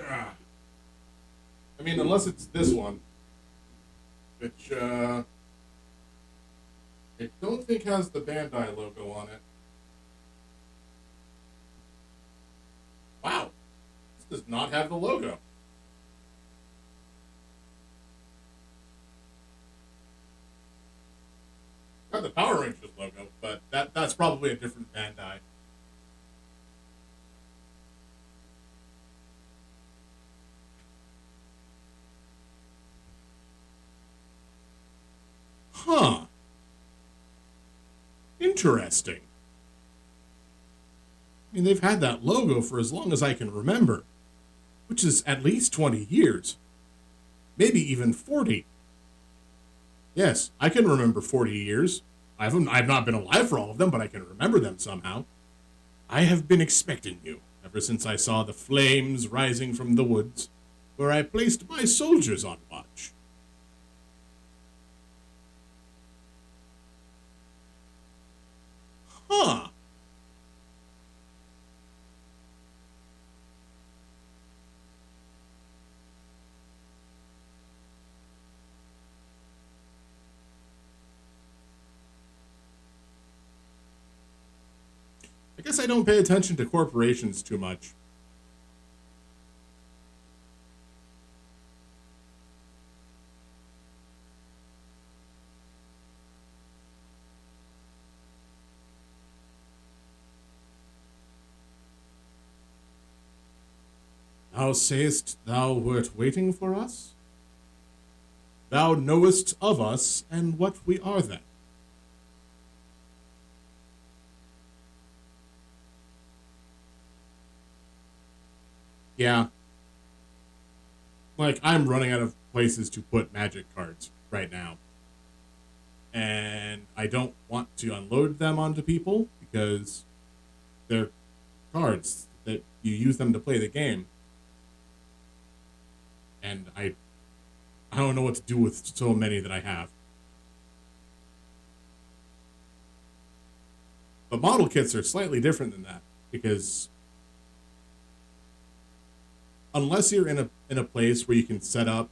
Ah, I mean, unless it's this one, which I don't think has the Bandai logo on it. Wow, this does not have the logo. Got the Power Rangers logo, but that's probably a different Bandai. Huh. Interesting. I mean, they've had that logo for as long as I can remember, which is at least 20 years, maybe even 40. Yes, I can remember 40 years. I've not been alive for all of them, but I can remember them somehow. I have been expecting you ever since I saw the flames rising from the woods, where I placed my soldiers on watch. Huh. I guess I don't pay attention to corporations too much. Thou sayest thou wert waiting for us? thou knowest of us and what we are then. Yeah. Like, I'm running out of places to put magic cards right now. And I don't want to unload them onto people because they're cards that you use them to play the game. And I don't know what to do with so many that I have. But model kits are slightly different than that because unless you're in a place where you can set up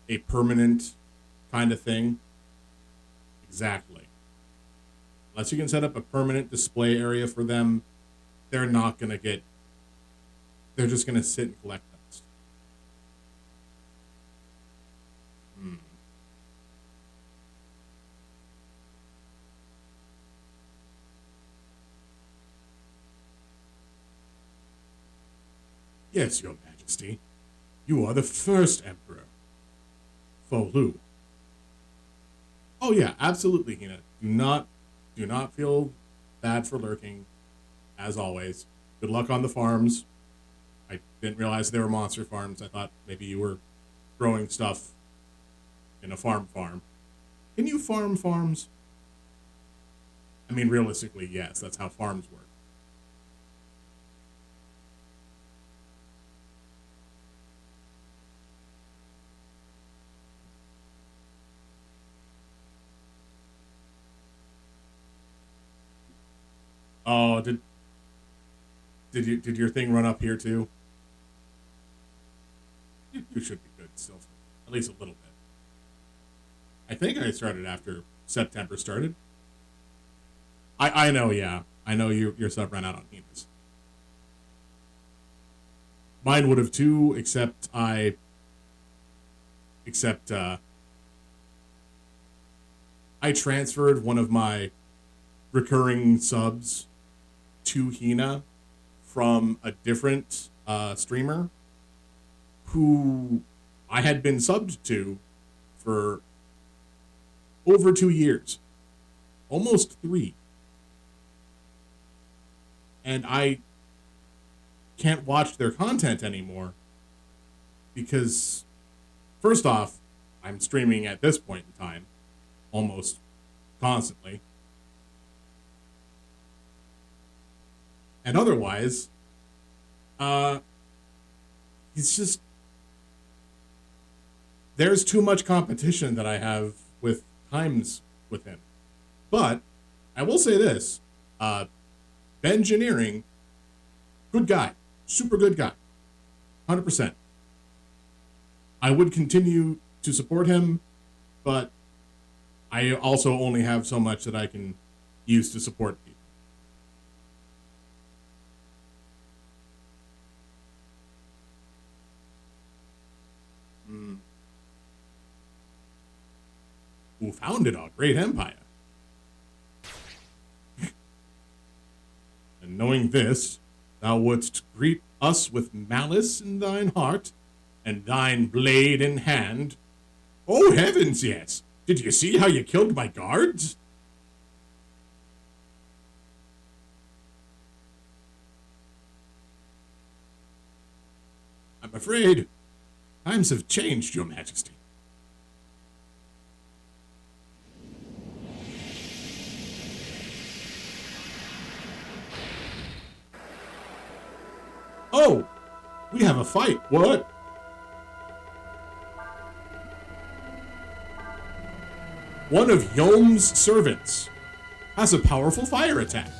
a permanent kind of thing, exactly. Unless you can set up a permanent display area for them, they're not gonna get. They're just gonna sit and collect dust. Yes, Your Majesty. You are the first Emperor. Folu. Oh yeah, absolutely, Hina. Do not feel bad for lurking, as always. Good luck on the farms. I didn't realize they were monster farms. I thought maybe you were growing stuff in a farm. Can you farm farms? I mean, realistically, yes. That's how farms work. Oh, did your thing run up here too? You should be good still, at least a little bit. I think I started after September started. I know, yeah. I know your sub ran out on Hinas. Mine would have too, except I transferred one of my recurring subs to Hina from a different streamer who I had been subbed to for over 2 years, almost 3. And I can't watch their content anymore because, first off, I'm streaming at this point in time almost constantly. And otherwise, it's just, there's too much competition that I have with times with him. But I will say this, Bengineering, good guy, super good guy, 100%. I would continue to support him, but I also only have so much that I can use to support people. Who founded a great empire. And knowing this, thou wouldst greet us with malice in thine heart, and thine blade in hand. Oh heavens, yes! Did you see how you killed my guards? I'm afraid times have changed, Your Majesty. Oh, we have a fight. What? One of Yom's servants has a powerful fire attack.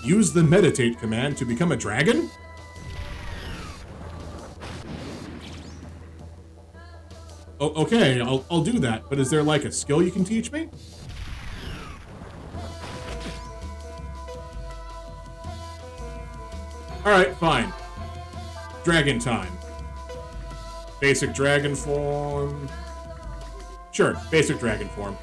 Use the meditate command to become a dragon? Oh, okay, I'll do that, but is there like a skill you can teach me? Alright, fine. Dragon time. Basic dragon form. Sure, basic dragon form.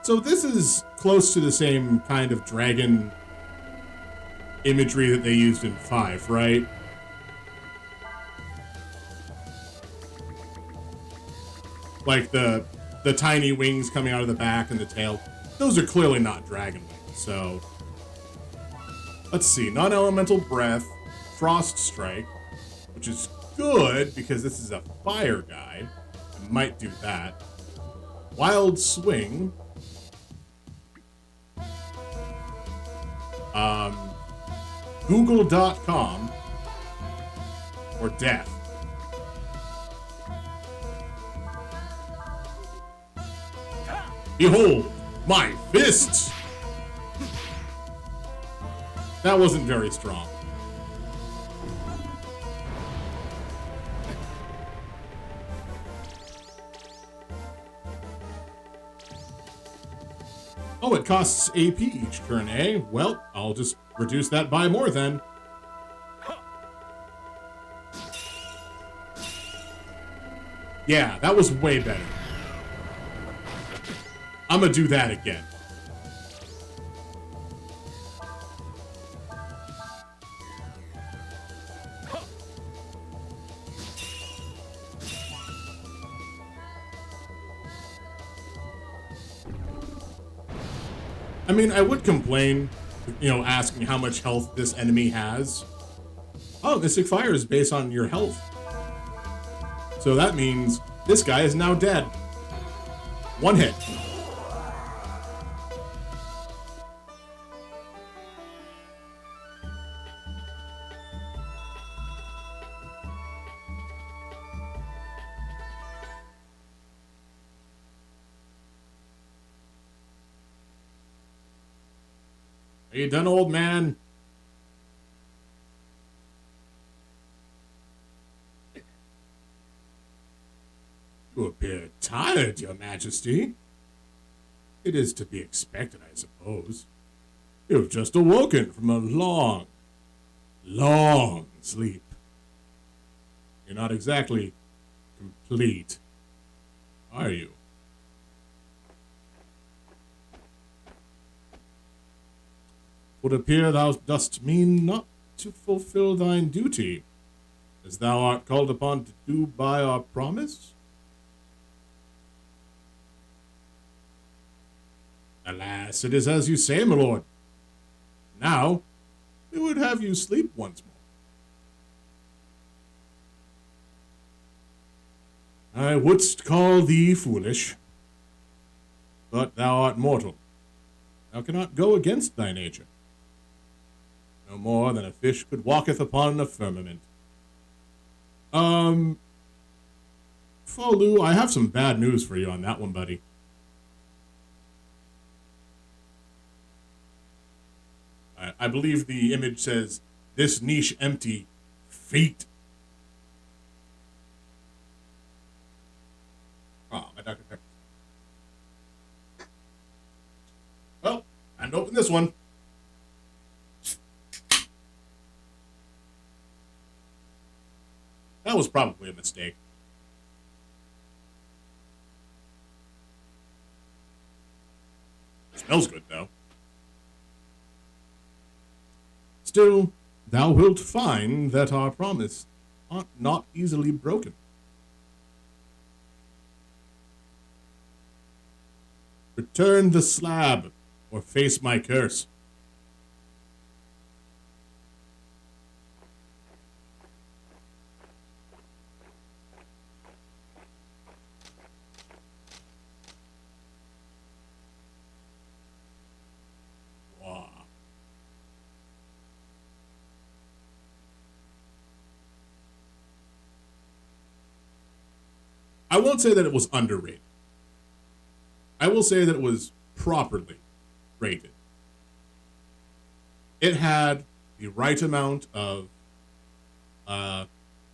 So this is close to the same kind of dragon imagery that they used in 5, right? Like the tiny wings coming out of the back and the tail. Those are clearly not dragon wings, so... Let's see. Non-elemental breath, frost strike, which is good because this is a fire guy. I might do that. Wild swing. Google.com or death. Behold, my fists! That wasn't very strong. Oh, it costs AP each turn, eh? Well, I'll just reduce that by more then. Yeah, that was way better. I'm gonna do that again. I mean, I would complain, asking how much health this enemy has. Oh, Mystic Fire is based on your health. So that means this guy is now dead. One hit. Are you done, old man? You appear tired, your majesty. It is to be expected, I suppose. You've just awoken from a long, long sleep. You're not exactly complete, are you? Would appear thou dost mean not to fulfill thine duty, as thou art called upon to do by our promise? Alas, it is as you say, my lord. Now, we would have you sleep once more. I wouldst call thee foolish, but thou art mortal. Thou cannot go against thy nature. No more than a fish could walketh upon a firmament. Falu, I have some bad news for you on that one, buddy. I believe the image says, this niche empty, feet. Oh, my Dr. Pepper. Well, time to open this one. That was probably a mistake. It smells good, though. Still, thou wilt find that our promise art not easily broken. Return the slab, or face my curse. I won't say that it was underrated. I will say that it was properly rated. It had the right amount of a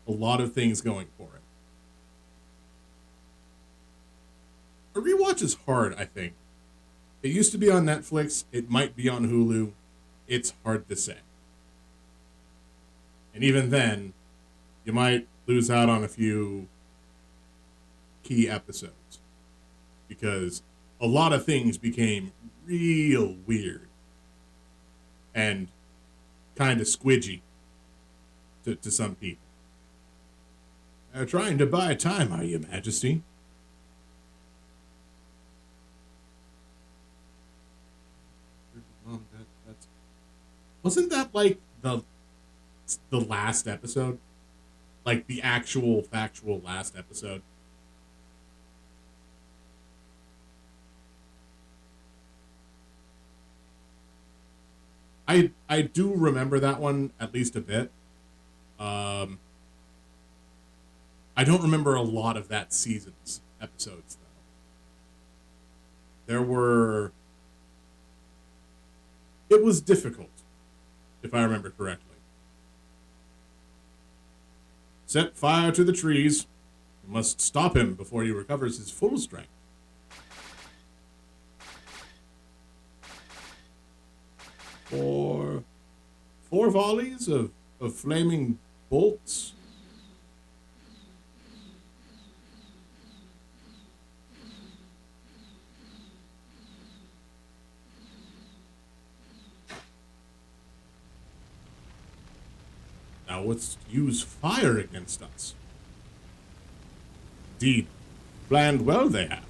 lot of things going for it. A rewatch is hard, I think. It used to be on Netflix. It might be on Hulu. It's hard to say. And even then, you might lose out on a few key episodes because a lot of things became real weird and kind of squidgy to some people. Trying to buy time, are you, Majesty? Wasn't that like the last episode? Like the actual factual last episode? I do remember that one at least a bit. I don't remember a lot of that season's episodes though. There were It was difficult, if I remember correctly. Set fire to the trees. You must stop him before he recovers his full strength. Four volleys of flaming bolts. Now let's use fire against us. Indeed, planned well they have.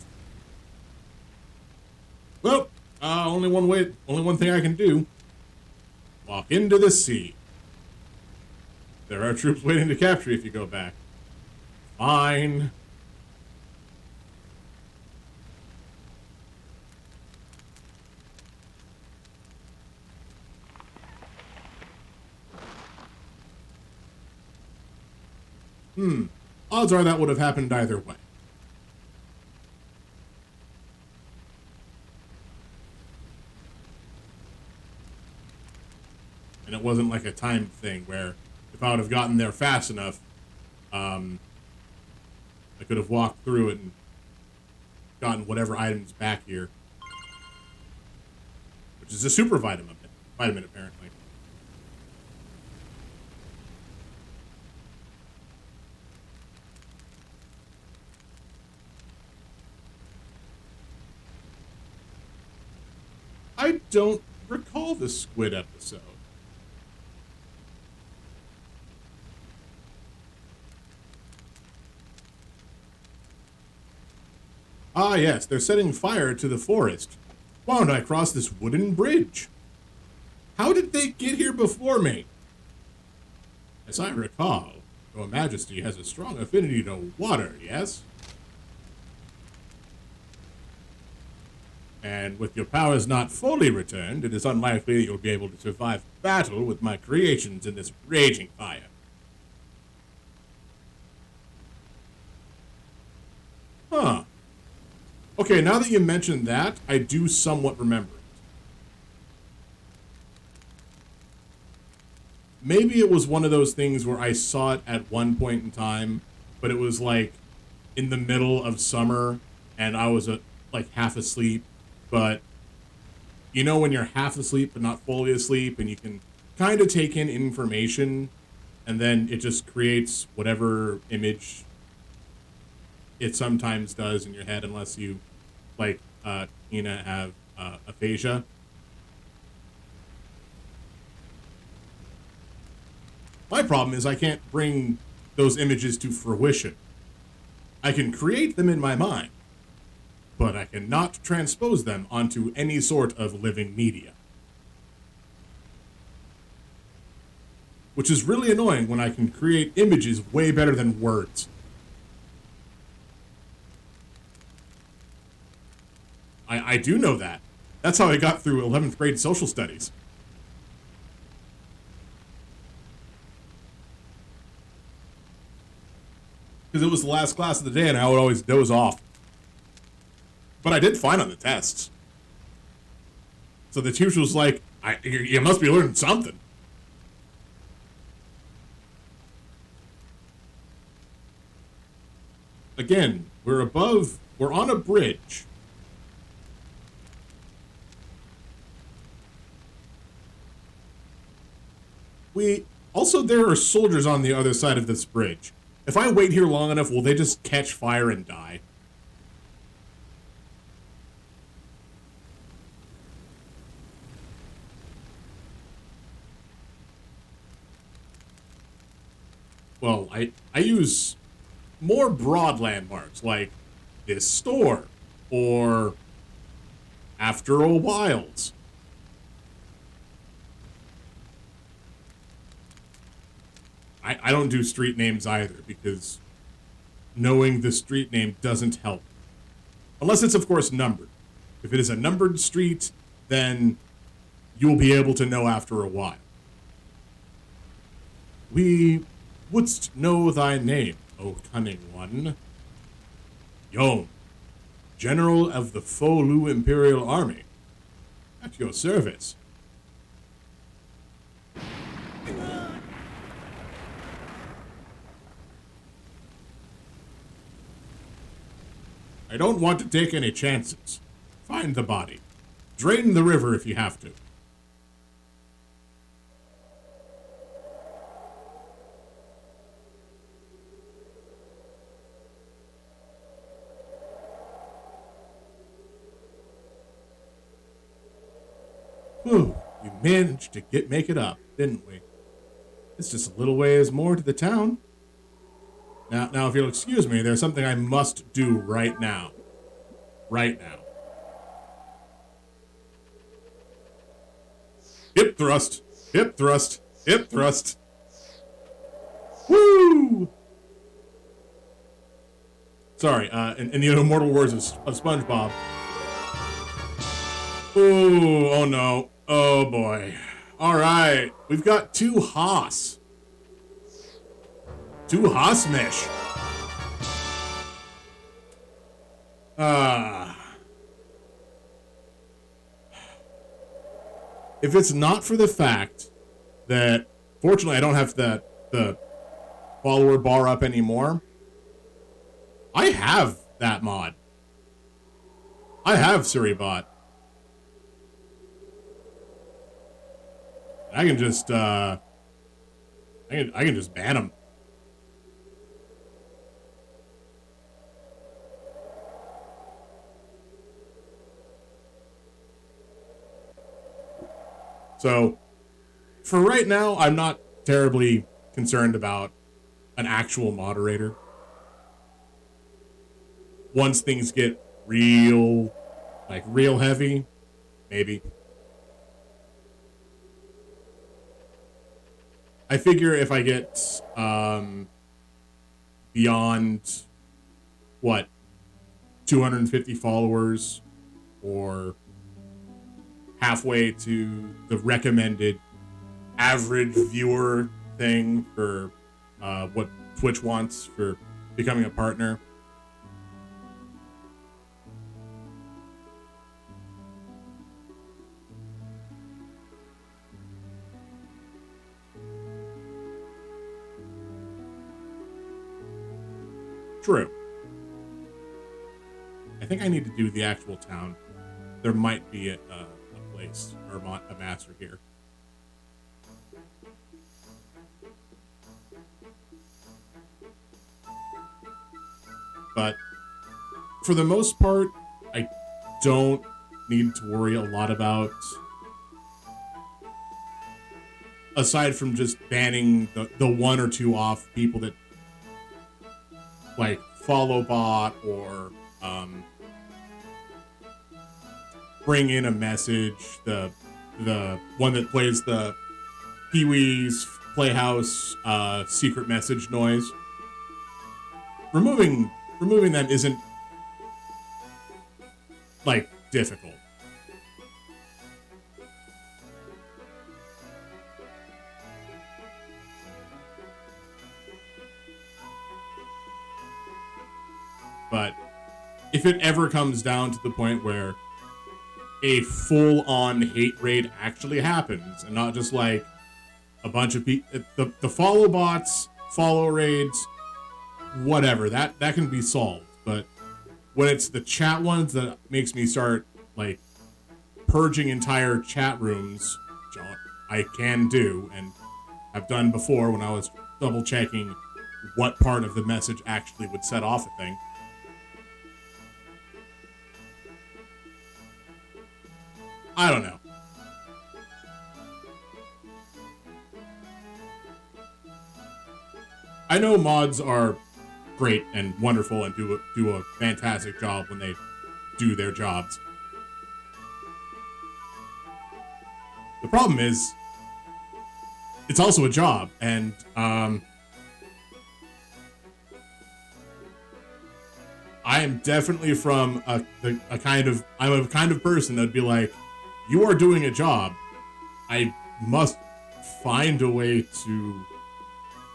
Well, only one thing I can do. Walk into the sea. There are troops waiting to capture you if you go back. Fine. Odds are that would have happened either way. And it wasn't like a timed thing where if I would have gotten there fast enough, I could have walked through it and gotten whatever items back here. Which is a super vitamin apparently. I don't recall the squid episode. Ah, yes, they're setting fire to the forest. Why don't I cross this wooden bridge? How did they get here before me? As I recall, Your Majesty has a strong affinity to water, yes? And with your powers not fully returned, it is unlikely you'll be able to survive battle with my creations in this raging fire. Huh. Okay, now that you mention that, I do somewhat remember it. Maybe it was one of those things where I saw it at one point in time, but it was like in the middle of summer, and I was like half asleep. But you know when you're half asleep but not fully asleep, and you can kind of take in information, and then it just creates whatever image it sometimes does in your head, unless you, like Tina, have aphasia. My problem is I can't bring those images to fruition. I can create them in my mind, but I cannot transpose them onto any sort of living media. Which is really annoying when I can create images way better than words. I do know that. That's how I got through 11th grade social studies. Because it was the last class of the day and I would always doze off. But I did fine on the tests. So the teacher was like, you must be learning something. Again, we're on a bridge. Also, there are soldiers on the other side of this bridge. If I wait here long enough, will they just catch fire and die? well, I use more broad landmarks like this store or After a While's. I don't do street names either because knowing the street name doesn't help. Unless it's, of course, numbered. If it is a numbered street, then you'll be able to know after a while. We wouldst know thy name, O cunning one. Yom, General of the Folu Imperial Army. At your service. I don't want to take any chances. Find the body. Drain the river if you have to. Whew, we managed to make it up, didn't we? It's just a little ways more to the town. Now, if you'll excuse me, there's something I must do right now. Right now. Hip thrust, hip thrust, hip thrust. Woo! Sorry, in the immortal words of SpongeBob. Ooh, oh no. Oh boy. Alright, we've got two Haas. Two Haas mesh. If it's not for the fact that, fortunately, I don't have the follower bar up anymore, I have that mod. I have Suribot. I can just I can just ban him. So, for right now, I'm not terribly concerned about an actual moderator. Once things get real heavy, maybe. I figure if I get beyond, 250 followers, or halfway to the recommended average viewer thing for what Twitch wants for becoming a partner. True. I think I need to do the actual town. There might be a place or a master here. But for the most part, I don't need to worry a lot about, aside from just banning the one or two off people that like follow bot or bring in a message, the one that plays the Pee-wee's Playhouse secret message noise. Removing them isn't like difficult. But if it ever comes down to the point where a full-on hate raid actually happens, and not just like a bunch of people, the follow bots, follow raids, whatever, that can be solved. But when it's the chat ones that makes me start like purging entire chat rooms, which I can do and have done before when I was double checking what part of the message actually would set off a thing. I don't know. I know mods are great and wonderful and do a fantastic job when they do their jobs. The problem is, it's also a job, and I am definitely from I'm a kind of person that'd be like, you are doing a job. I must find a way to,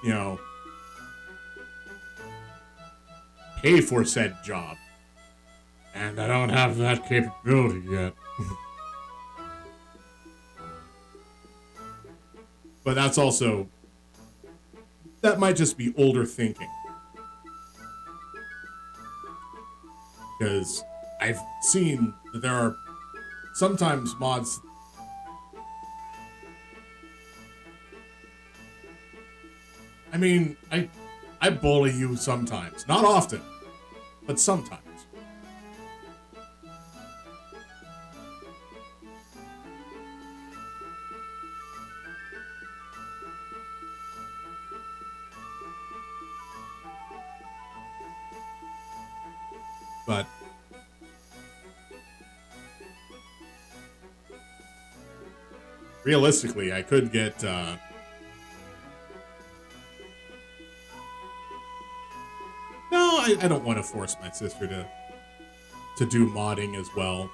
you know, pay for said job. And I don't have that capability yet. But that's also, that might just be older thinking. Because I've seen that there are sometimes mods. I mean, I bully you sometimes. Not often, but sometimes. But realistically, I could get no, I don't want to force my sister to do modding as well.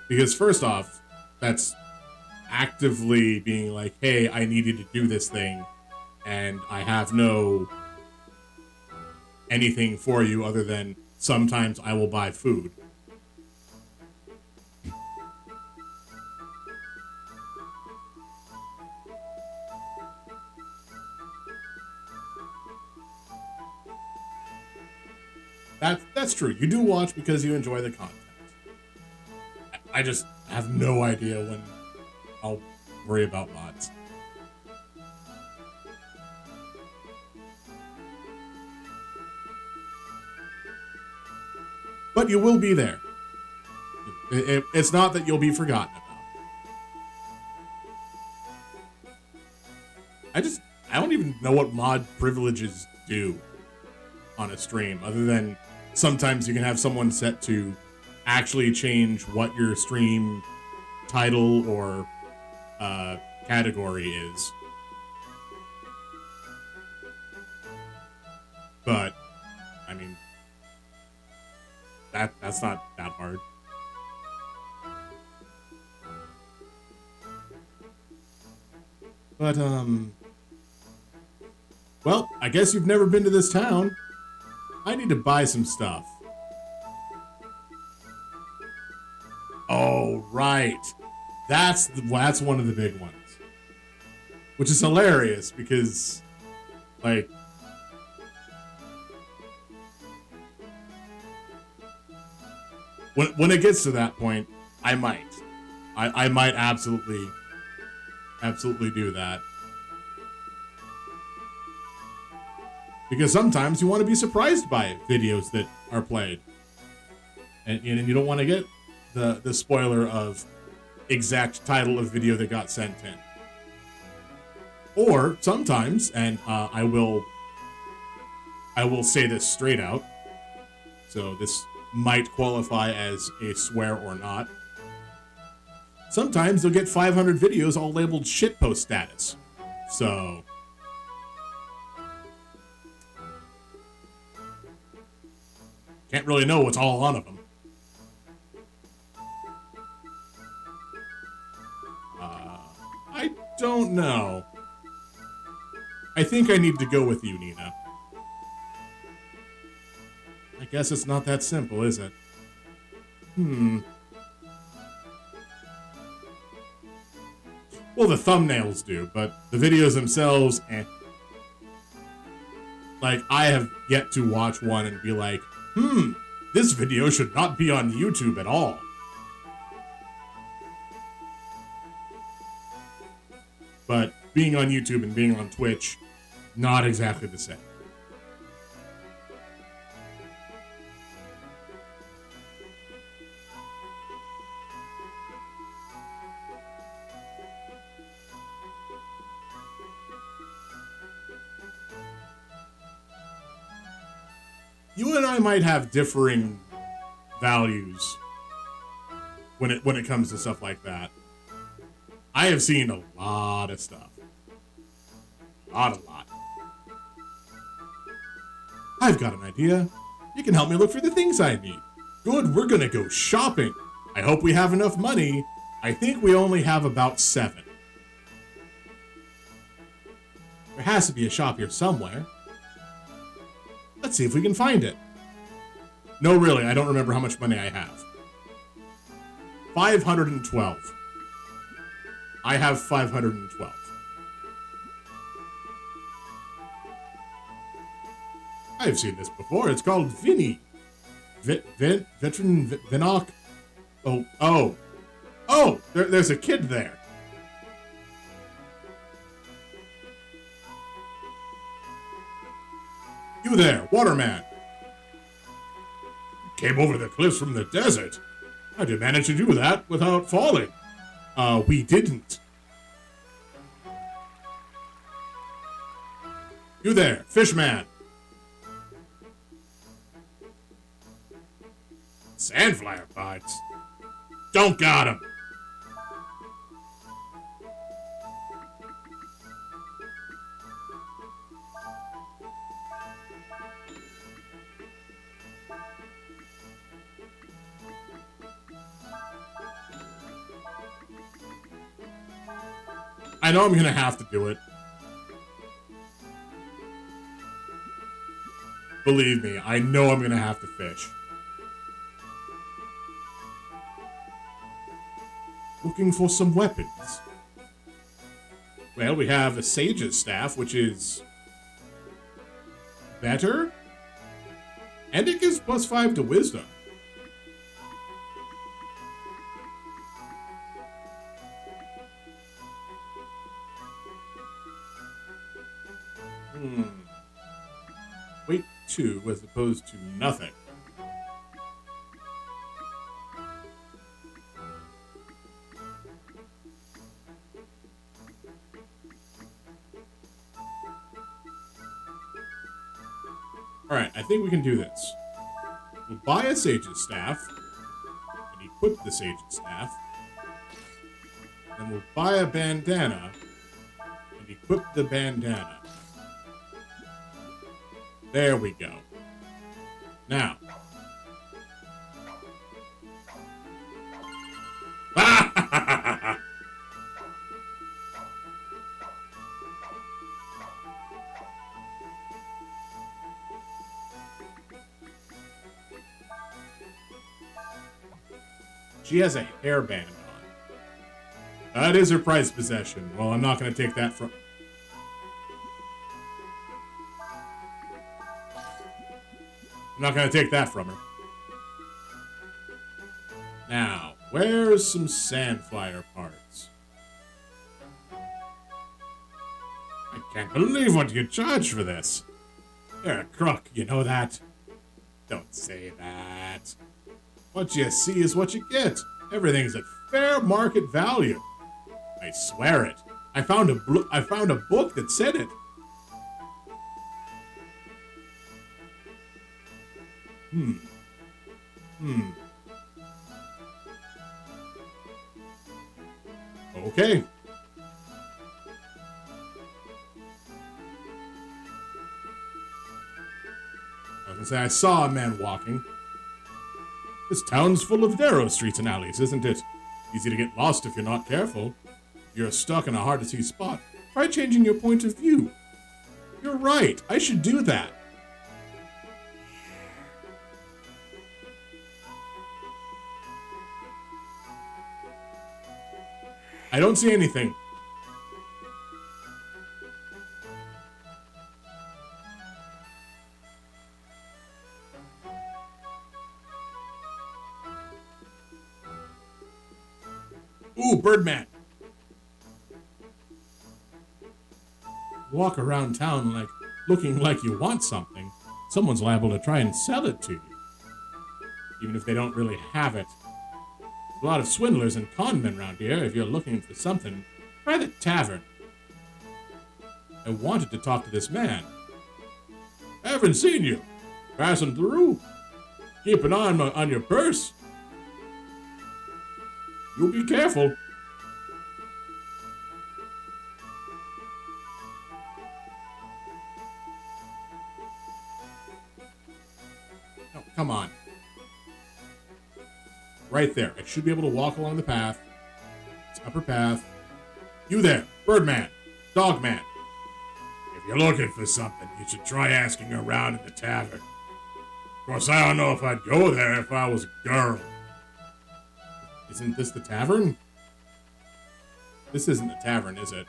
Because first off, that's actively being like, hey, I needed to do this thing, and I have no anything for you other than sometimes I will buy food. That's true. You do watch because you enjoy the content. I just have no idea when I'll worry about mods. But you will be there. It's not that you'll be forgotten about. I don't even know what mod privileges do on a stream, other than sometimes you can have someone set to actually change what your stream title or category is. But, I mean, that's not that hard. But, well, I guess you've never been to this town. I need to buy some stuff. Oh, right. That's one of the big ones. Which is hilarious because, like, when it gets to that point, I might. I might absolutely do that. Because sometimes you want to be surprised by videos that are played. And you don't want to get the spoiler of exact title of video that got sent in. Or sometimes, and I will say this straight out, so this might qualify as a swear or not. Sometimes you'll get 500 videos all labeled shitpost status. So can't really know what's all on of them. I don't know. I think I need to go with you, Nina. I guess it's not that simple, is it? Well, the thumbnails do, but the videos themselves, eh. Like, I have yet to watch one and be like, this video should not be on YouTube at all. But being on YouTube and being on Twitch, not exactly the same. You and I might have differing values when it comes to stuff like that. I have seen a lot of stuff. A lot. I've got an idea. You can help me look for the things I need. Good, we're gonna go shopping. I hope we have enough money. I think we only have about 7. There has to be a shop here somewhere. Let's see if we can find it. No, really, I don't remember how much money I have. 512. I have 512. I've seen this before. It's called Vinny. Veteran Vinok. Oh, there's a kid there. You there, waterman. Came over the cliffs from the desert. How'd you manage to do that without falling? We didn't. You there, fishman. Sandflyer bites. Don't got him. I know I'm gonna have to do it. Believe me, I know I'm gonna have to fish. Looking for some weapons. Well, we have a sage's staff, which is better. And it gives +5 to wisdom. Weight 2 as opposed to nothing. Alright, I think we can do this. We'll buy a sage's staff and equip the sage's staff. Then we'll buy a bandana and equip the bandana. There we go. Now. She has a hairband on. That is her prized possession. Well, I'm not going to take that from... I'm not going to take that from her. Now, where's some sandflyer parts? I can't believe what you charge for this. You're a crook, you know that? Don't say that. What you see is what you get. Everything's at fair market value. I swear it. I found a book that said it. Okay. I was gonna say, I saw a man walking. This town's full of narrow streets and alleys, isn't it? Easy to get lost if you're not careful. If you're stuck in a hard-to-see spot, try changing your point of view. You're right. I should do that. I don't see anything. Ooh, Birdman. Walk around town looking like you want something. Someone's liable to try and sell it to you. Even if they don't really have it. There's a lot of swindlers and con men around here. If you're looking for something, try the tavern. I wanted to talk to this man. I haven't seen you. Passing through. Keep an eye on your purse. You be careful. Oh, come on. Right there. I should be able to walk along the path. It's upper path. You there, Birdman, Dogman. If you're looking for something, you should try asking around in the tavern. Of course, I don't know if I'd go there if I was a girl. Isn't this the tavern? This isn't the tavern, is it?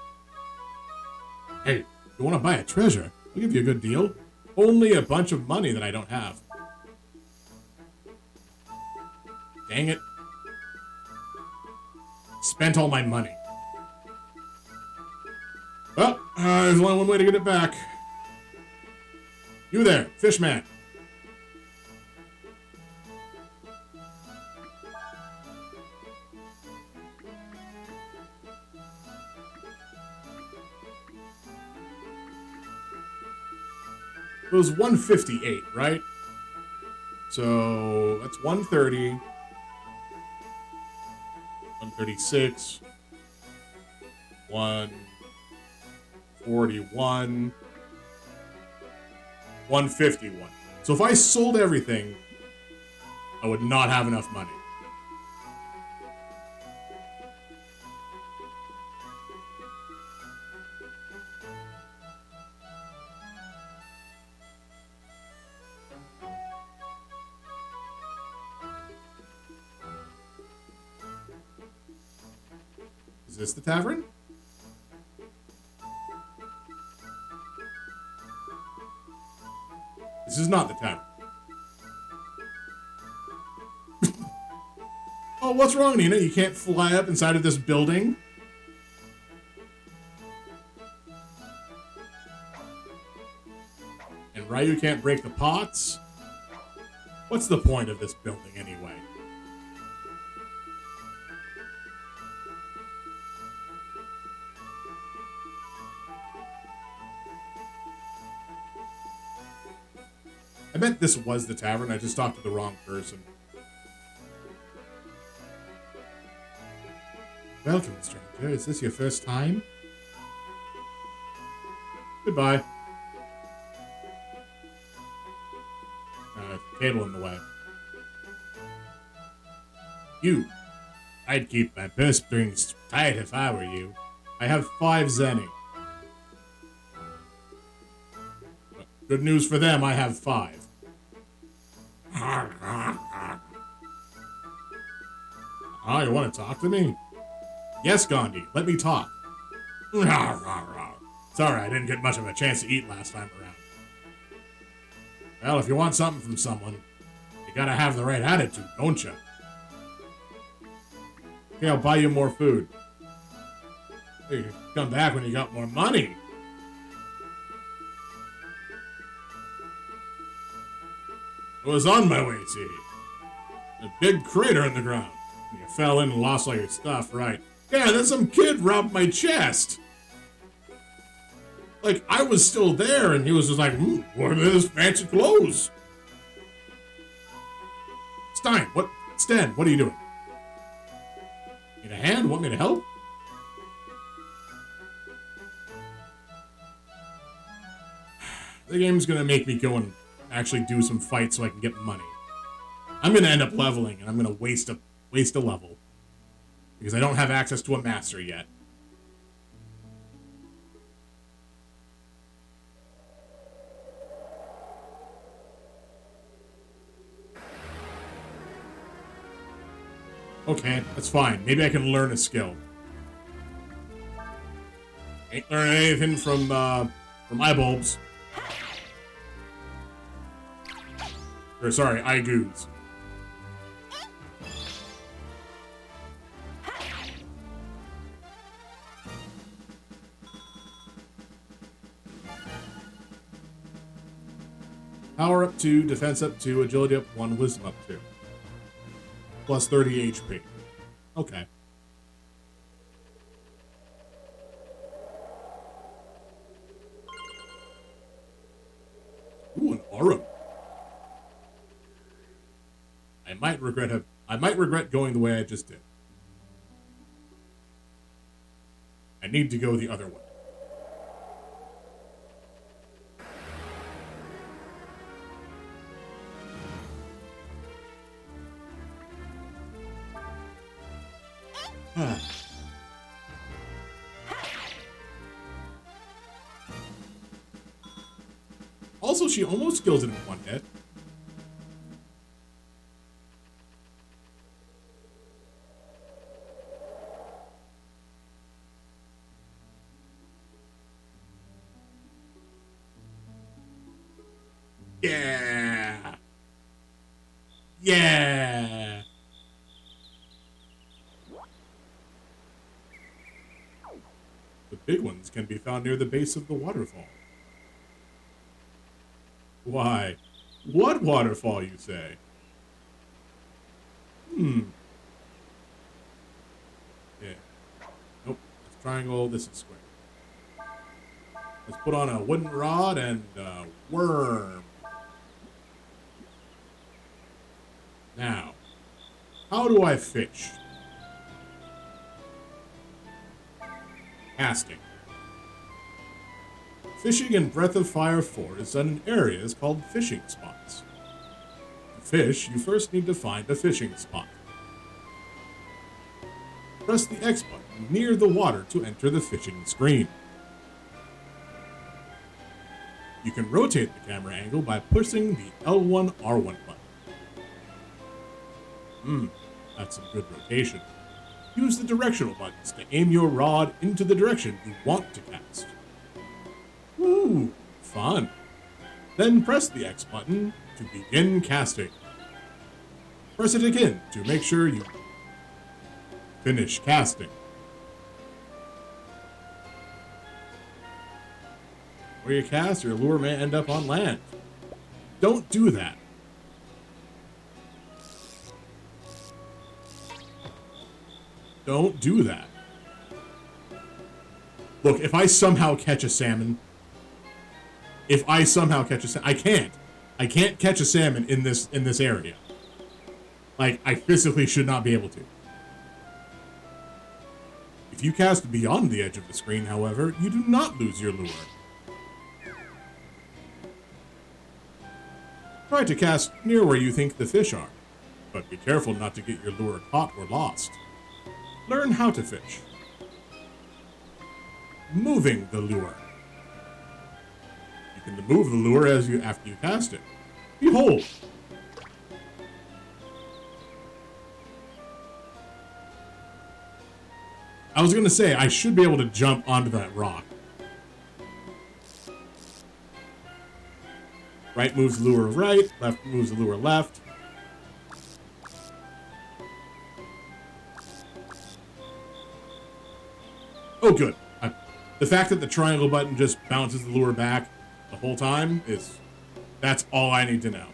Hey, you want to buy a treasure? I'll give you a good deal. Only a bunch of money that I don't have. Dang it. Spent all my money. Well, there's only one way to get it back. You there, Fishman. It was 158, right? So that's 130, 136, 141, 151. So if I sold everything, I would not have enough money. Is this the tavern? This is not the tavern. Oh, what's wrong, Nina? You can't fly up inside of this building? And Ryu can't break the pots? What's the point of this building anyway? I bet this was the tavern. I just talked to the wrong person. Welcome, stranger. Is this your first time? Goodbye. Table in the way. You. I'd keep my purse strings tight if I were you. I have 5 zenny. Good news for them, I have 5. Ah, you want to talk to me? Yes, Gandhi, let me talk. Sorry, I didn't get much of a chance to eat last time around. Well, if you want something from someone, you gotta have the right attitude, don't you? Okay, I'll buy you more food. Hey, come back when you got more money. I was on my way to you. A big crater in the ground. You fell in and lost all your stuff, right? Yeah, then some kid robbed my chest. Like, I was still there, and he was just like, what are those fancy clothes? Stein, what? Stan, what are you doing? Need a hand? Want me to help? The game's gonna make me go and actually do some fights so I can get money. I'm gonna end up leveling, and I'm gonna waste a level. Because I don't have access to a master yet. Okay, that's fine. Maybe I can learn a skill. Ain't learning anything from eye bulbs. Or sorry, eye goos. Power up 2, defense up 2, agility up 1, wisdom up 2. Plus 30 HP. Okay. Ooh, an aura. I might regret going the way I just did. I need to go the other way. Also, she almost kills it in one hit. Yeah. Yeah. The big ones can be found near the base of the waterfall. Why? What waterfall, you say? Yeah. Nope. It's triangle. This is square. Let's put on a wooden rod and a worm. Now, how do I fish? Casting. Fishing in Breath of Fire 4 is done in areas called fishing spots. To fish, you first need to find a fishing spot. Press the X button near the water to enter the fishing screen. You can rotate the camera angle by pushing the L1 R1 button. That's some good rotation. Use the directional buttons to aim your rod into the direction you want to cast. Ooh, fun. Then press the X button to begin casting. Press it again to make sure you finish casting. Where you cast, your lure may end up on land. Don't do that. Don't do that. Look, if I somehow catch a salmon, I can't. I can't catch a salmon in this area. Like, I physically should not be able to. If you cast beyond the edge of the screen, however, you do not lose your lure. Try to cast near where you think the fish are, but be careful not to get your lure caught or lost. Learn how to fish. Moving the lure. You can move the lure after you cast it. Behold! I was gonna say, I should be able to jump onto that rock. Right moves the lure right, left moves the lure left. Oh, good. The fact that the triangle button just bounces the lure back the whole time that's all I need to know.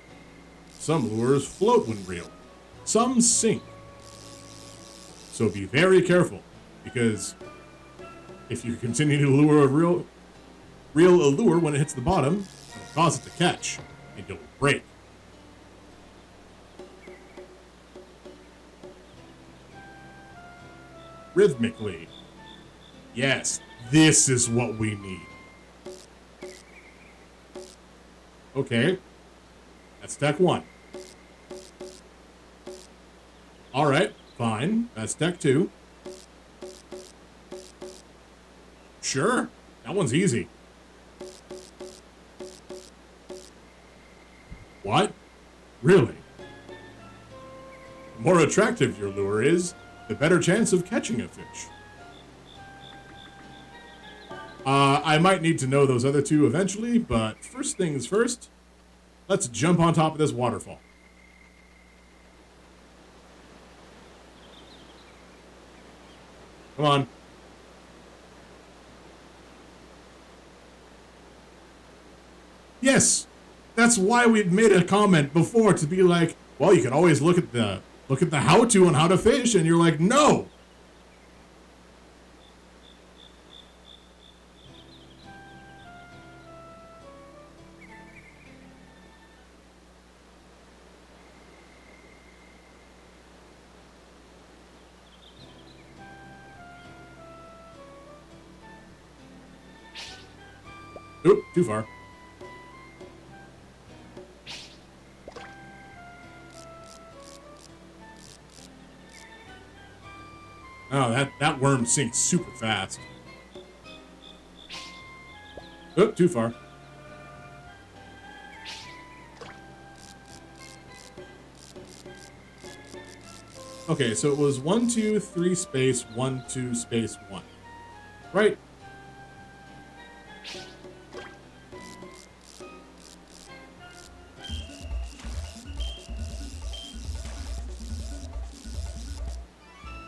Some lures float when reeled. Some sink. So be very careful, because if you continue to reel a lure when it hits the bottom, it'll cause it to catch, and you'll break. Rhythmically. Yes, this is what we need. Okay. That's deck 1. Alright, fine. That's deck 2. Sure. That one's easy. What? Really? The more attractive your lure is, the better chance of catching a fish. I might need to know those other two eventually, but first things first, let's jump on top of this waterfall. Come on. Yes, that's why we've made a comment before to be like, well, you can always look at the how-to on how to fish, and you're like, no. Oop, too far. Oh, that worm sinks super fast. Oop, too far. Okay, so it was 1, 2, 3 space 1, 2 space 1. Right?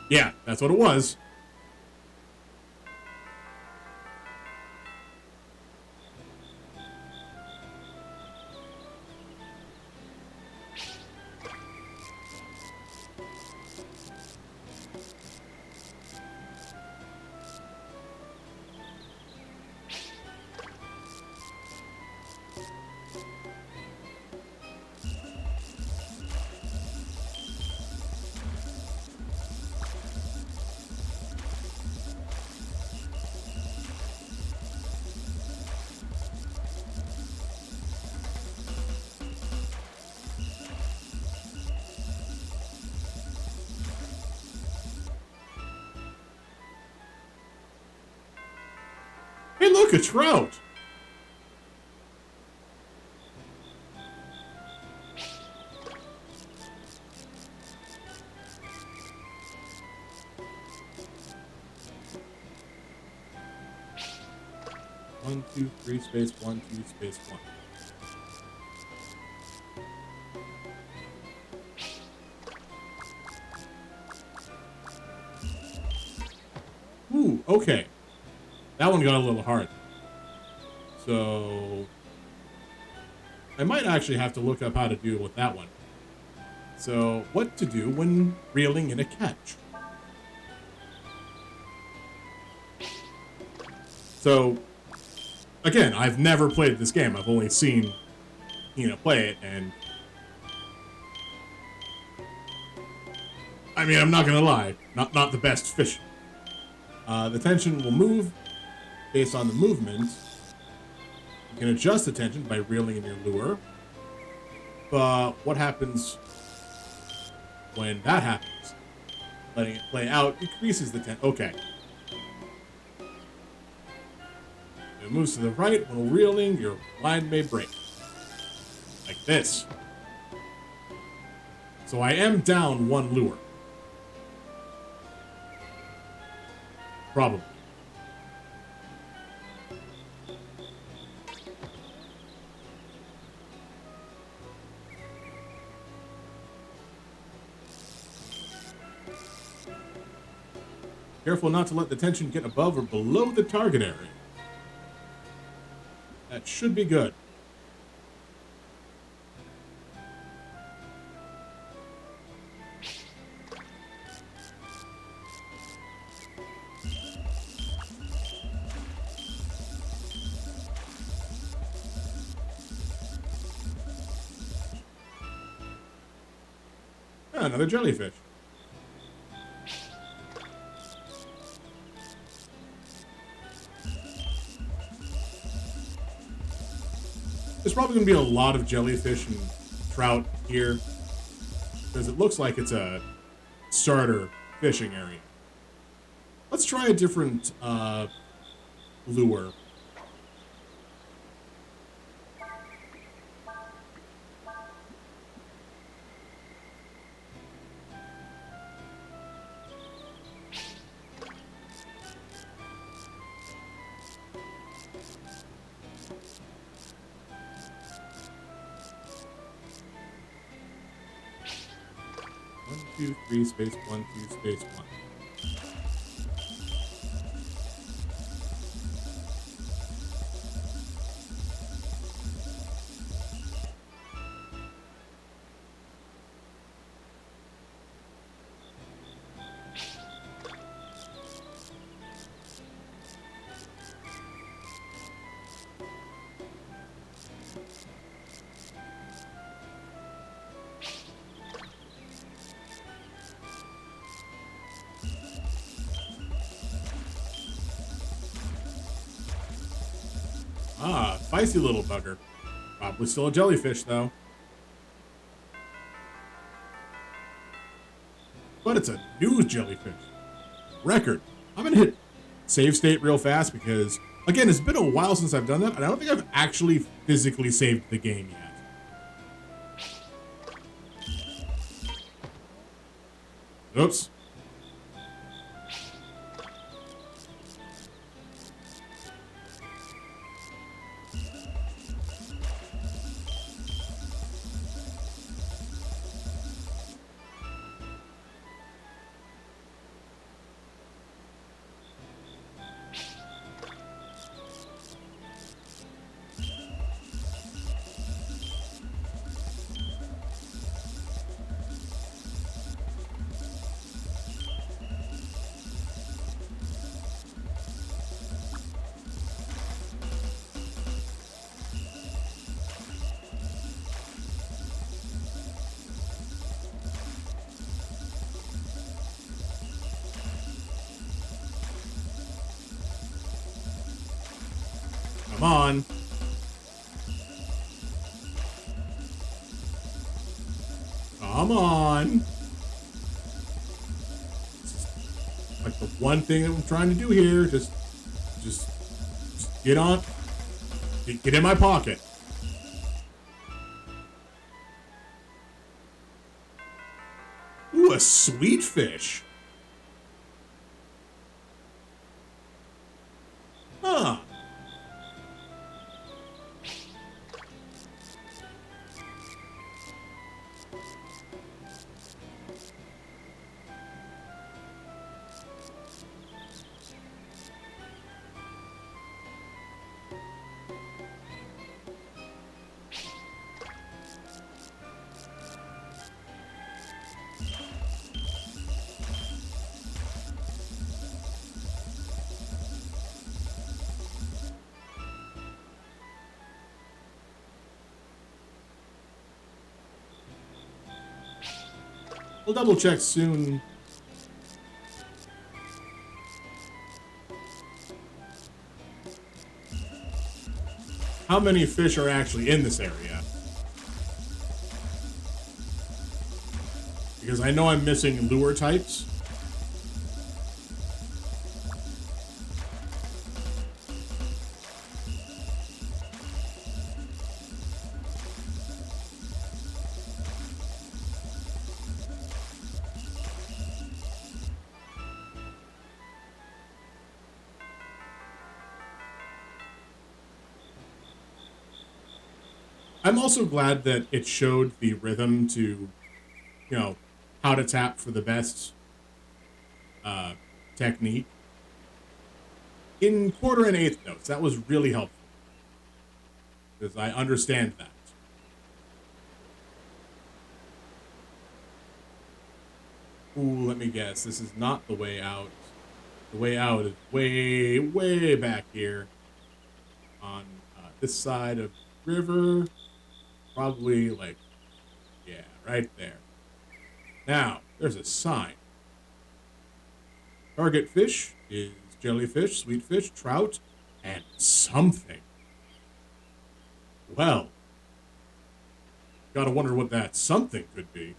Yeah, that's what it was. Hey, look, a trout! One, two, three space 1, 2 space 1. Ooh, okay. That one got a little hard. So I might actually have to look up how to deal with that one. So, what to do when reeling in a catch? So, again, I've never played this game. I've only seen play it, and I mean, I'm not gonna lie, not the best fishing. The tension will move based on the movement. You can adjust the tension by reeling in your lure. But what happens when that happens? Letting it play out increases the tension. Okay. If it moves to the right when reeling, your line may break. Like this. So I am down one lure. Probably. Careful not to let the tension get above or below the target area. That should be good. Ah, another jellyfish. There's probably going to be a lot of jellyfish and trout here, because it looks like it's a starter fishing area. Let's try a different lure. One, two, three, space 1, 2, space 1. Ah, spicy little bugger. Probably still a jellyfish, though. But it's a new jellyfish. Record. I'm gonna hit save state real fast because, again, it's been a while since I've done that, and I don't think I've actually physically saved the game yet. Oops. Come on. Come on. Like the one thing that I'm trying to do here. Just get on. Get in my pocket. Ooh, a sweet fish. Huh. We'll double check soon. How many fish are actually in this area? Because I know I'm missing lure types. I'm also glad that it showed the rhythm to, how to tap for the best technique in quarter and eighth notes. That was really helpful because I understand that. Ooh, let me guess. This is not the way out. The way out is way, way back here on this side of the river. Probably like, yeah, right there. Now, there's a sign. Target fish is jellyfish, sweet fish, trout, and something. Well, gotta wonder what that something could be.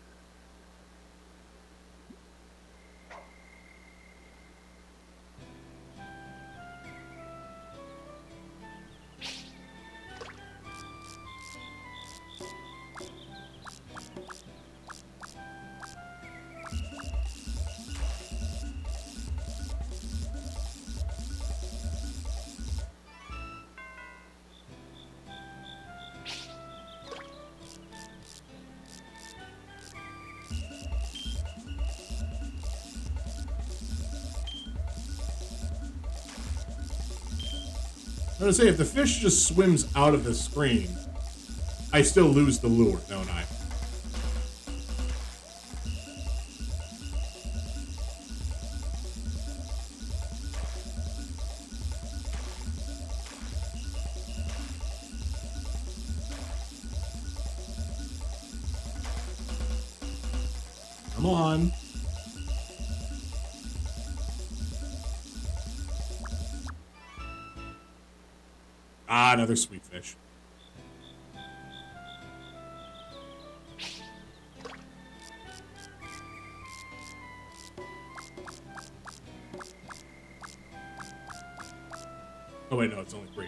I'm gonna say, if the fish just swims out of the screen, I still lose the lure, don't I? Come on. Ah, another sweet fish. Oh wait, no, it's only 3.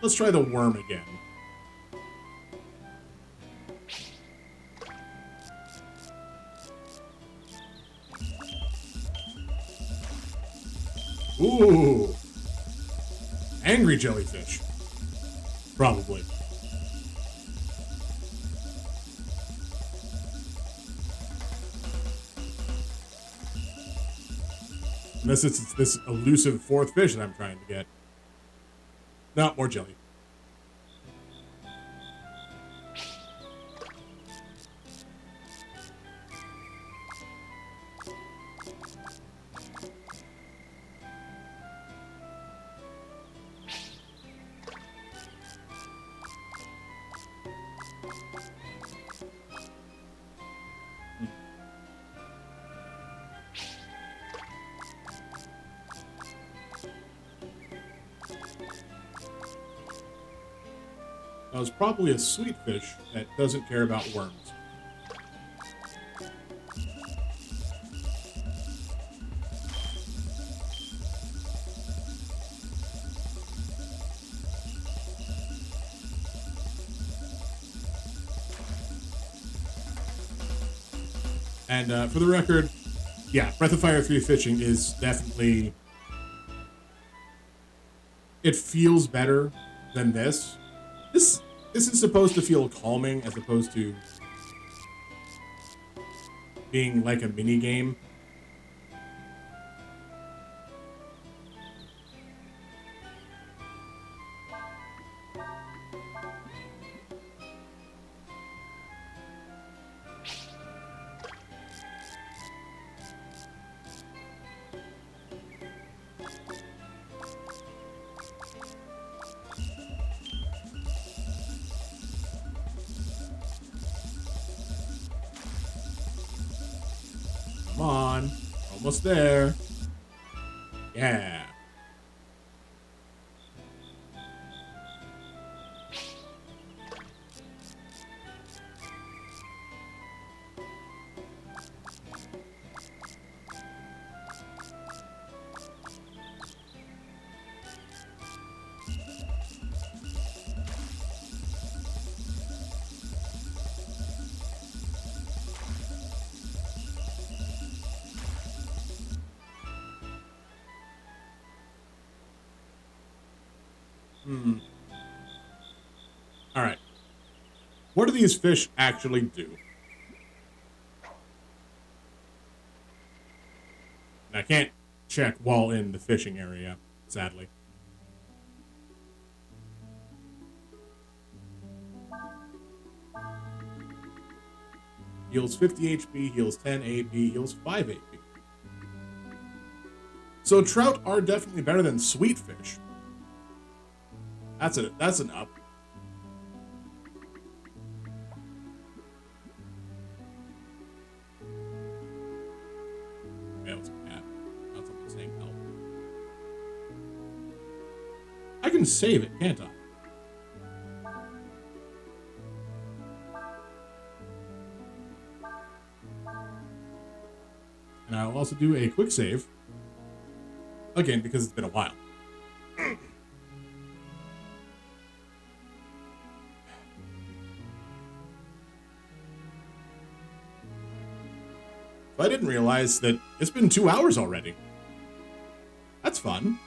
Let's try the worm again. Ooh. Angry jellyfish. Probably. Unless it's this elusive 4th fish that I'm trying to get. No, more jelly. That was probably a sweet fish that doesn't care about worms. And for the record, yeah, Breath of Fire 3 fishing is definitely... It feels better than this. This is supposed to feel calming as opposed to being like a mini game. Come on. Almost there. Yeah. All right. What do these fish actually do? And I can't check while in the fishing area, sadly. Heals 50 HP, heals 10 AP, heals 5 AP. So trout are definitely better than sweet fish. That's an up. Yeah, it's a cat. Not something saying help. I can save it, can't I? And I'll also do a quick save. Again, because it's been a while. I didn't realize that it's been 2 hours already. That's fun,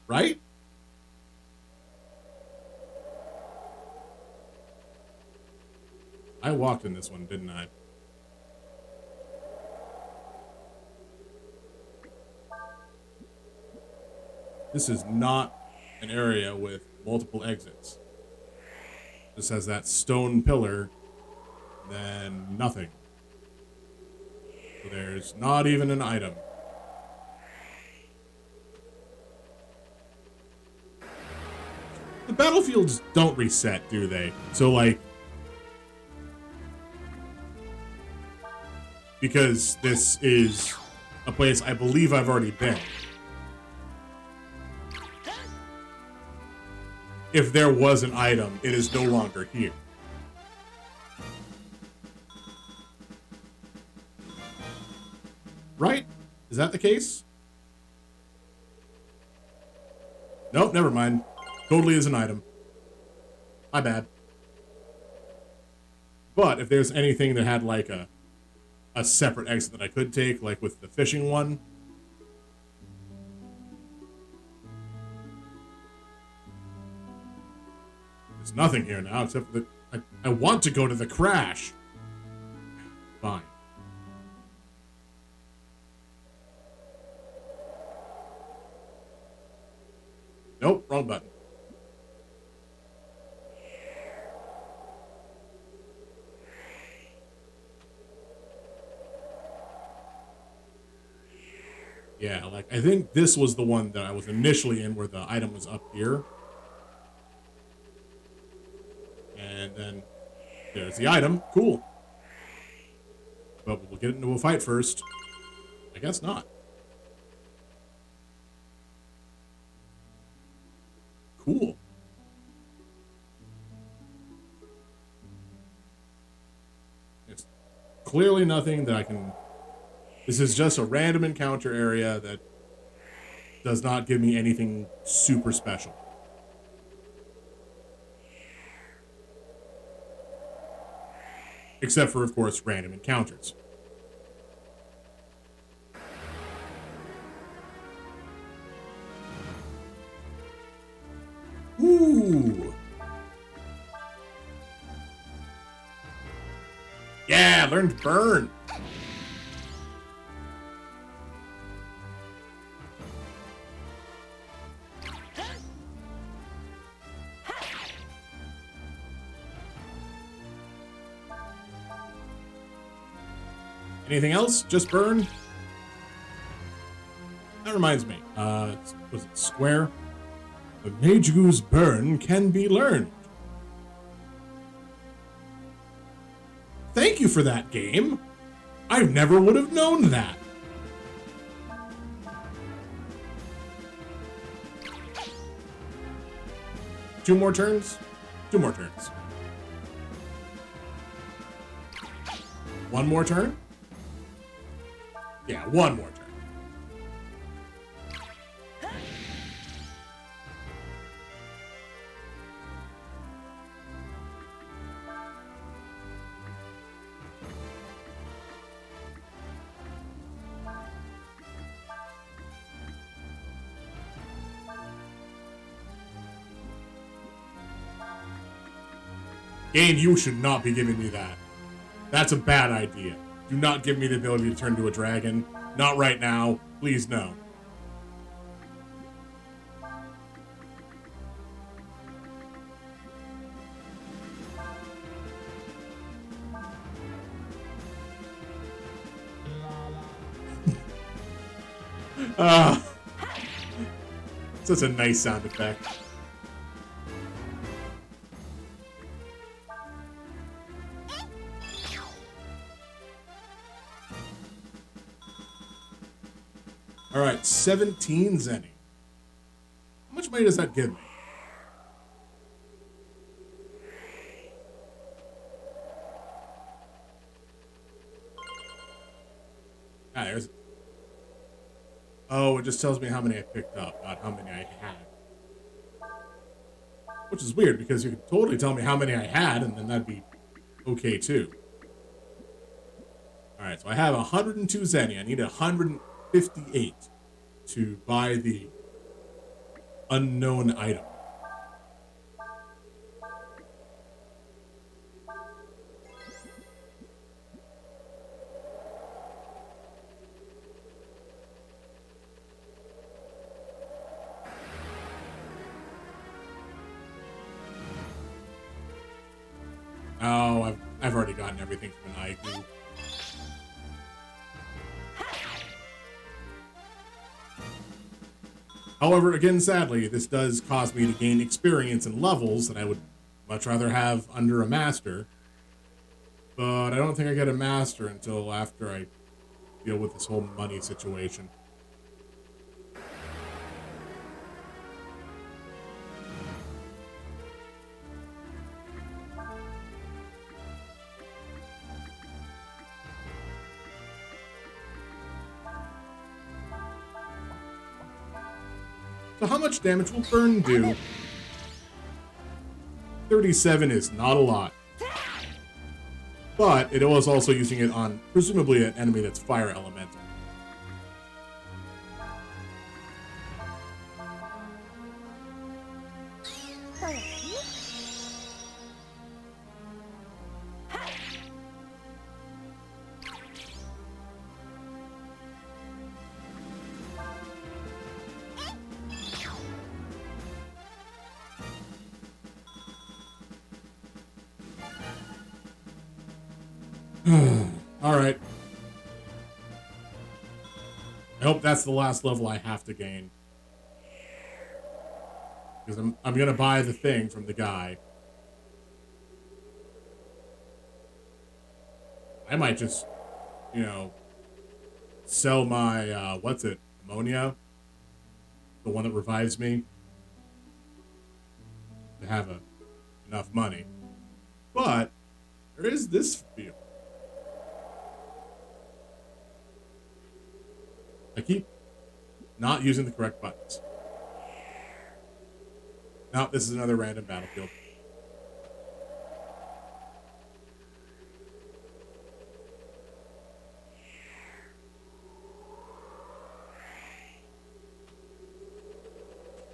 right? I walked in this one, didn't I? This is not an area with multiple exits. This has that stone pillar, then nothing. So there's not even an item. The battlefields don't reset, do they? So, like, because this is a place I believe I've already been. If there was an item, it is no longer here. Right? Is that the case? Nope, never mind. Totally is an item. My bad. But if there's anything that had like a separate exit that I could take, like with the fishing one. There's nothing here now except for I want to go to the crash. Fine. Nope, wrong button. Yeah, like, I think this was the one that I was initially in where the item was up here. And then there's the item. Cool. But we'll get into a fight first. I guess not. Cool. It's clearly nothing that I can... This is just a random encounter area that does not give me anything super special. Except for, of course, random encounters. Ooh! Yeah, learned burn! Anything else? Just burn? That reminds me. Was it square? The Mage Goose burn can be learned. Thank you for that, game. I never would have known that. Two more turns? Two more turns. One more turn? Yeah, one more turn. Game, you should not be giving me that. That's a bad idea. Do not give me the ability to turn into a dragon. Not right now. Please, no. Such a nice sound effect. Alright, 17 Zenny. How much money does that give me? Ah, there's... Oh, it just tells me how many I picked up, not how many I had. Which is weird, because you could totally tell me how many I had, and then that'd be okay, too. Alright, so I have 102 Zenny. I need 158 to buy the unknown item. Oh, I've already gotten everything from an IQ. However, again, sadly, this does cause me to gain experience and levels that I would much rather have under a master. But I don't think I get a master until after I deal with this whole money situation. So how much damage will Burn do? 37 is not a lot. But it was also using it on, presumably, an enemy that's fire elemental. Alright. I hope that's the last level I have to gain. Because I'm gonna buy the thing from the guy. I might just, sell my, ammonia? The one that revives me? To have enough money. But, there is this field. I keep not using the correct buttons. Now, this is another random battlefield.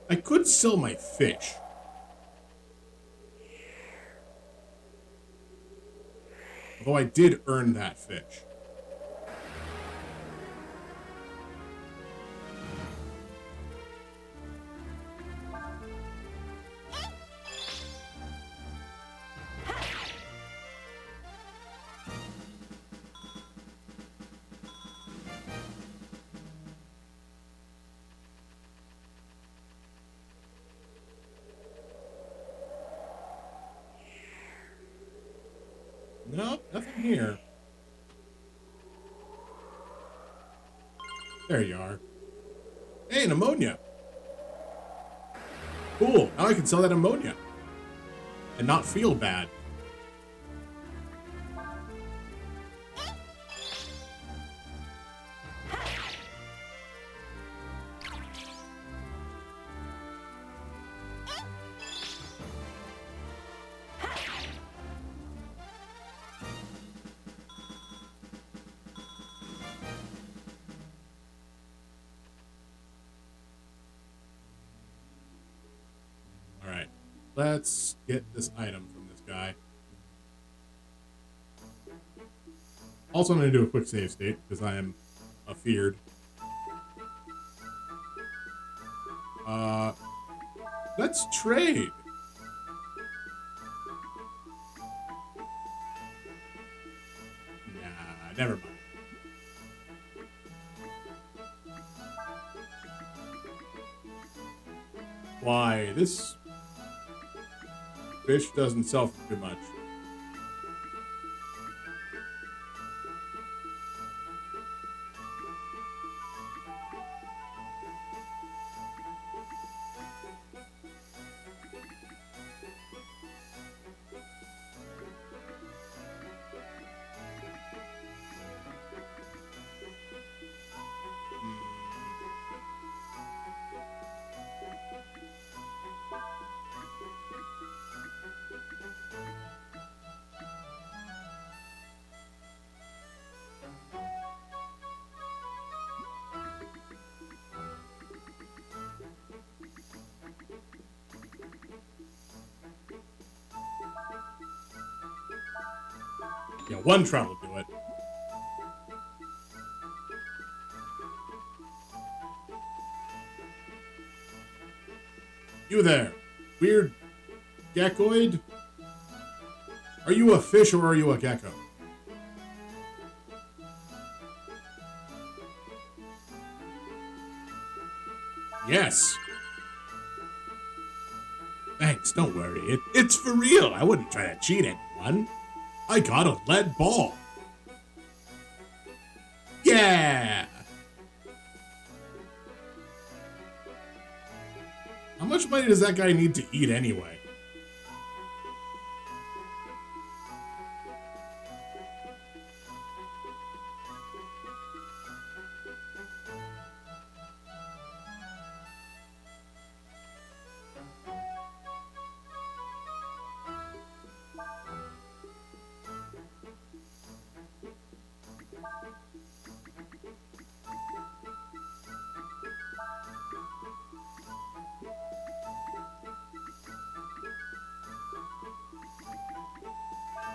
I could sell my fish. Although I did earn that fish. Nope, nothing here. There you are. Hey, an ammonia. Cool, now I can sell that ammonia. And not feel bad. Let's get this item from this guy. Also, I'm going to do a quick save state because I am afeared. Let's trade. Nah, never mind. Why, this fish doesn't sell for too much. Yeah, one trout will do it. You there, weird geckoid? Are you a fish or are you a gecko? Yes. Thanks, don't worry. It's for real. I wouldn't try to cheat anyone. I got a lead ball. Yeah! How much money does that guy need to eat anyway?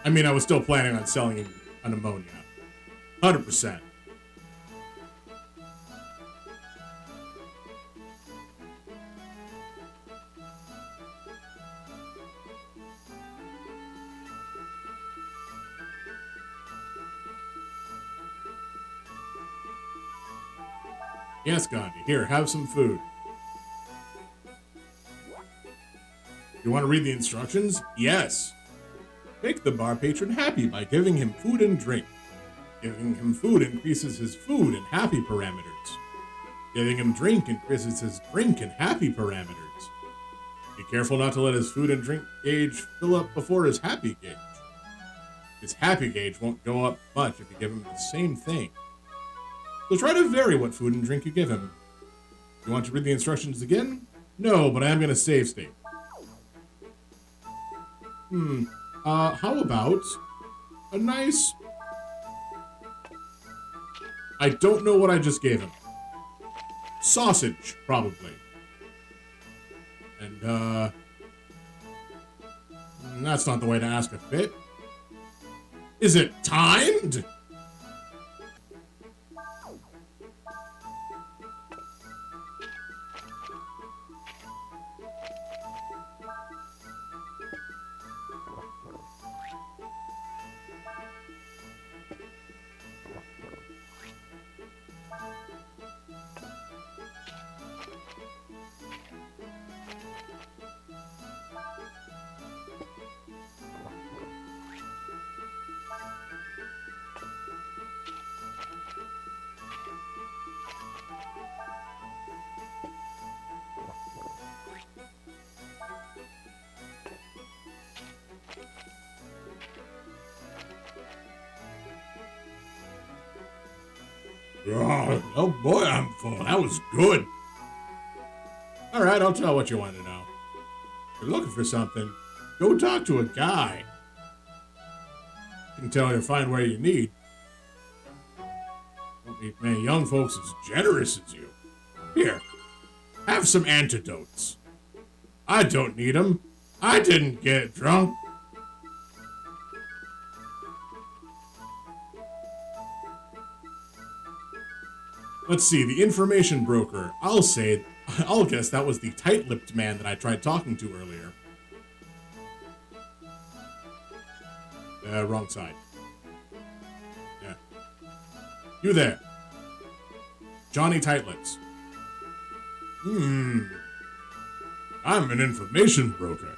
I mean, I was still planning on selling him an ammonia. 100%. Yes, Gandhi. Here, have some food. You want to read the instructions? Yes. Make the bar patron happy by giving him food and drink. Giving him food increases his food and happy parameters. Giving him drink increases his drink and happy parameters. Be careful not to let his food and drink gauge fill up before his happy gauge. His happy gauge won't go up much if you give him the same thing. So try to vary what food and drink you give him. You want to read the instructions again? No, but I am going to save state. How about a nice... I don't know what I just gave him. Sausage, probably. And, that's not the way to ask a fit. Is it timed? Oh boy, I'm full. That was good. Alright, I'll tell what you want to know. If you're looking for something, go talk to a guy. You can tell you to find where you need. Don't meet many young folks as generous as you. Here, have some antidotes. I don't need them. I didn't get drunk. Let's see, the information broker. I'll guess that was the tight-lipped man that I tried talking to earlier. Wrong side. Yeah. You there. Johnny Tight-Lips. I'm an information broker.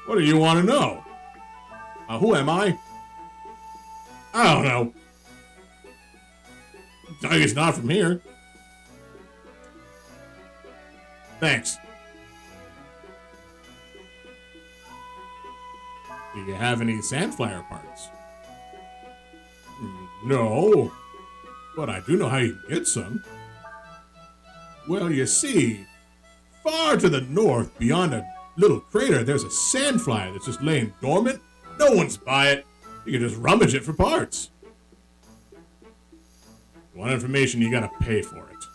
What do you want to know? Who am I? I don't know. He's not from here. Thanks. Do you have any sandflyer parts? No, but I do know how you can get some. Well, you see, far to the north, beyond a little crater, there's a sandflyer that's just laying dormant. No one's by it. You can just rummage it for parts. If you want information, you gotta pay for it.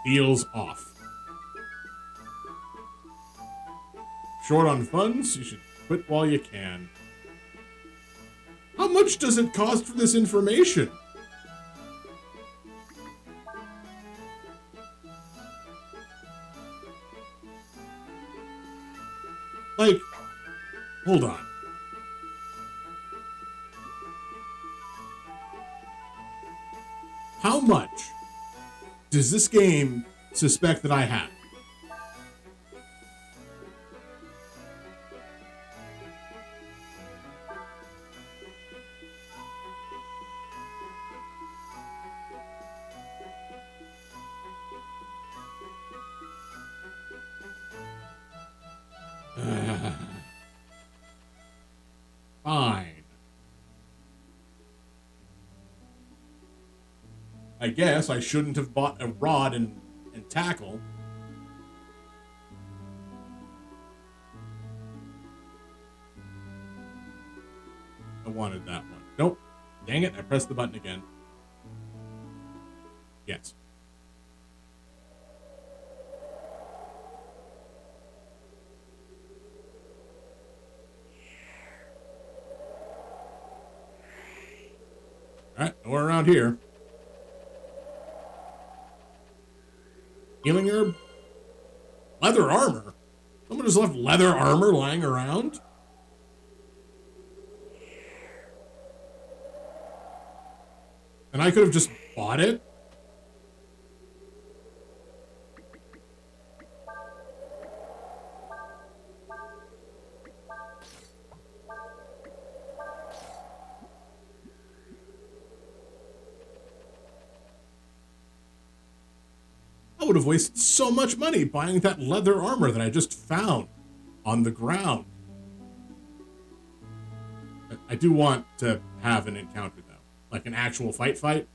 Deals off. Short on funds? You should quit while you can. How much does it cost for this information? Like, hold on. How much does this game suspect that I have? Fine. I guess I shouldn't have bought a rod and tackle. I wanted that one. Nope. Dang it, I pressed the button again. Yes. Alright, nowhere around here. Healing herb? Leather armor? Someone just left leather armor lying around? And I could have just bought it? I would have wasted so much money buying that leather armor that I just found on the ground. I do want to have an encounter, though. Like an actual fight.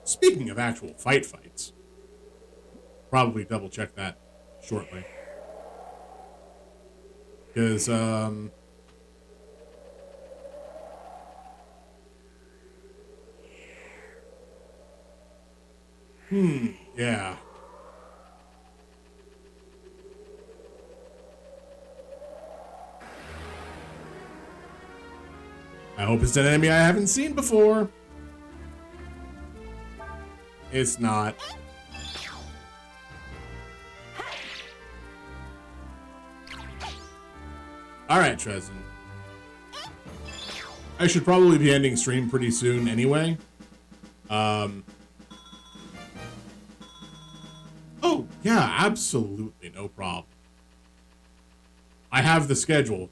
Speaking of actual fights, probably double check that shortly. Because, yeah. I hope it's an enemy I haven't seen before. It's not. Alright, Trezen. I should probably be ending stream pretty soon anyway. Oh, yeah, absolutely no problem. I have the schedule,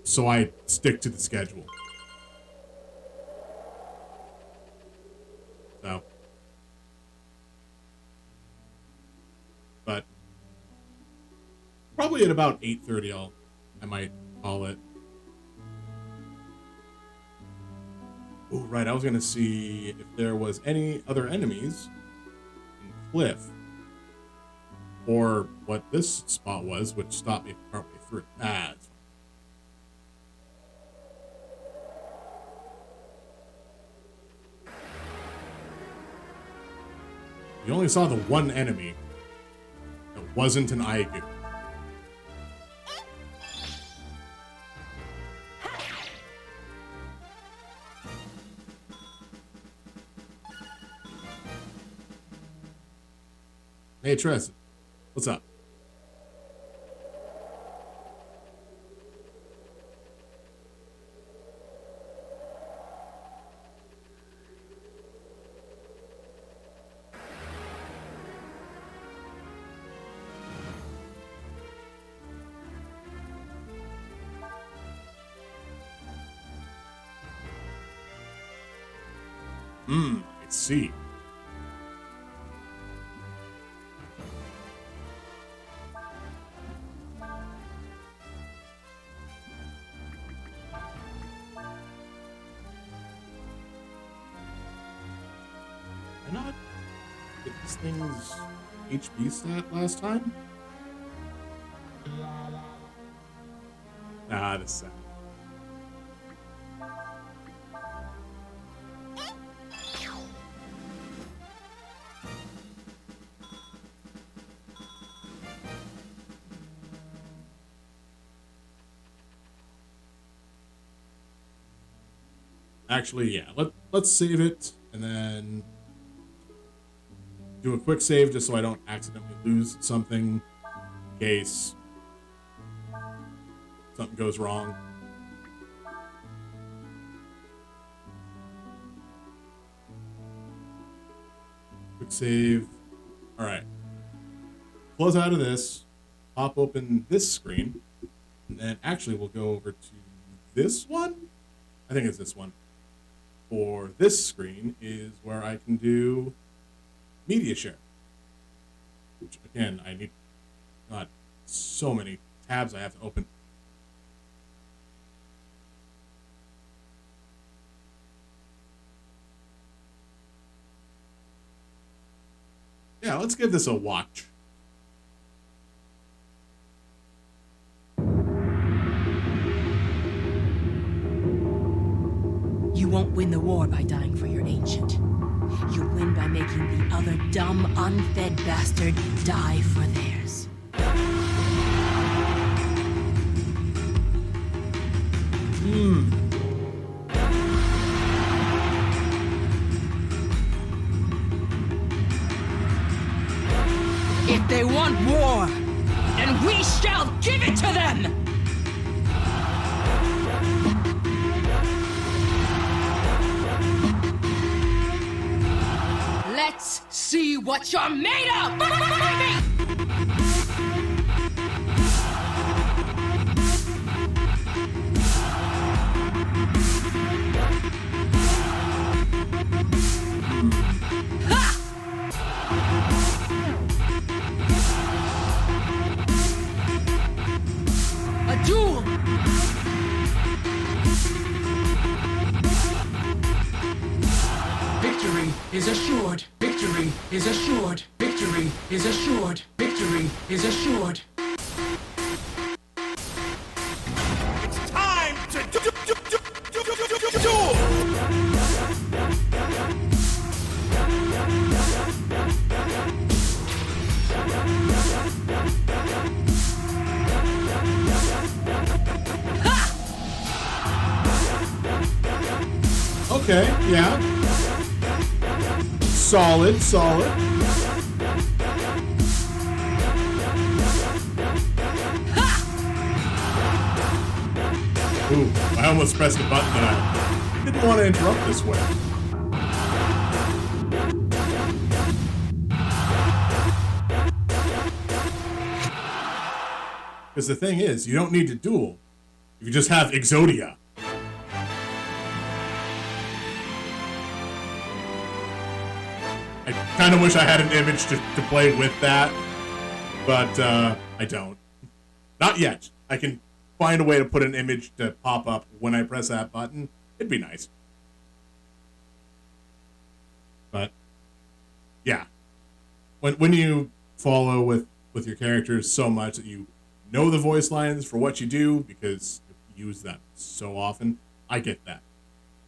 so I stick to the schedule. So. But probably at about 8:30 I might call it. Oh, right, I was gonna see if there was any other enemies in Cliff. Or what this spot was, which stopped me partway through. Ah, it's fine. You only saw the one enemy that wasn't an Aigu. Hey, Tress, what's up? I see. Did I not get this thing's HP stat last time? Ah, this is sad. Actually, yeah, let's save it and then do a quick save just so I don't accidentally lose something in case something goes wrong. quick save. All right. Close out of this. Pop open this screen. And then actually we'll go over to this one. I think it's this one. For this screen is where I can do media share. Which, again, I need... God, so many tabs I have to open. Yeah, let's give this a watch. You won't win the war by dying for your ancient. You win by making the other dumb, unfed bastard die for theirs. If they want war, then we shall give it to them! Let's see what you're made of! A duel! Victory is assured. Victory is assured. Victory is assured. Victory is assured. It's time to duel! Okay, yeah. Solid. Ooh, I almost pressed a button that I didn't want to interrupt this way. Because the thing is, you don't need to duel if you just have Exodia. I kind of wish I had an image to play with that, but I don't. Not yet. I can find a way to put an image to pop up when I press that button. It'd be nice. But, yeah. When you follow with your characters so much that you know the voice lines for what you do, because you use them so often, I get that.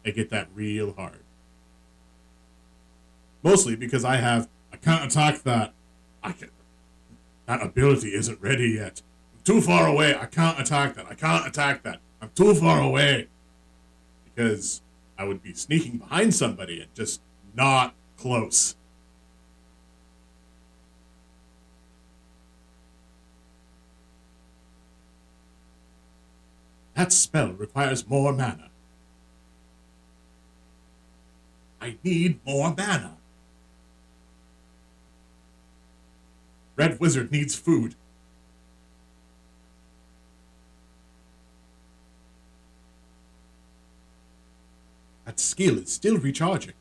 I get that real hard. Mostly because I can't attack that. That ability isn't ready yet. I'm too far away. I can't attack that. I'm too far away. Because I would be sneaking behind somebody and just not close. That spell requires more mana. I need more mana. Red Wizard needs food. That skill is still recharging.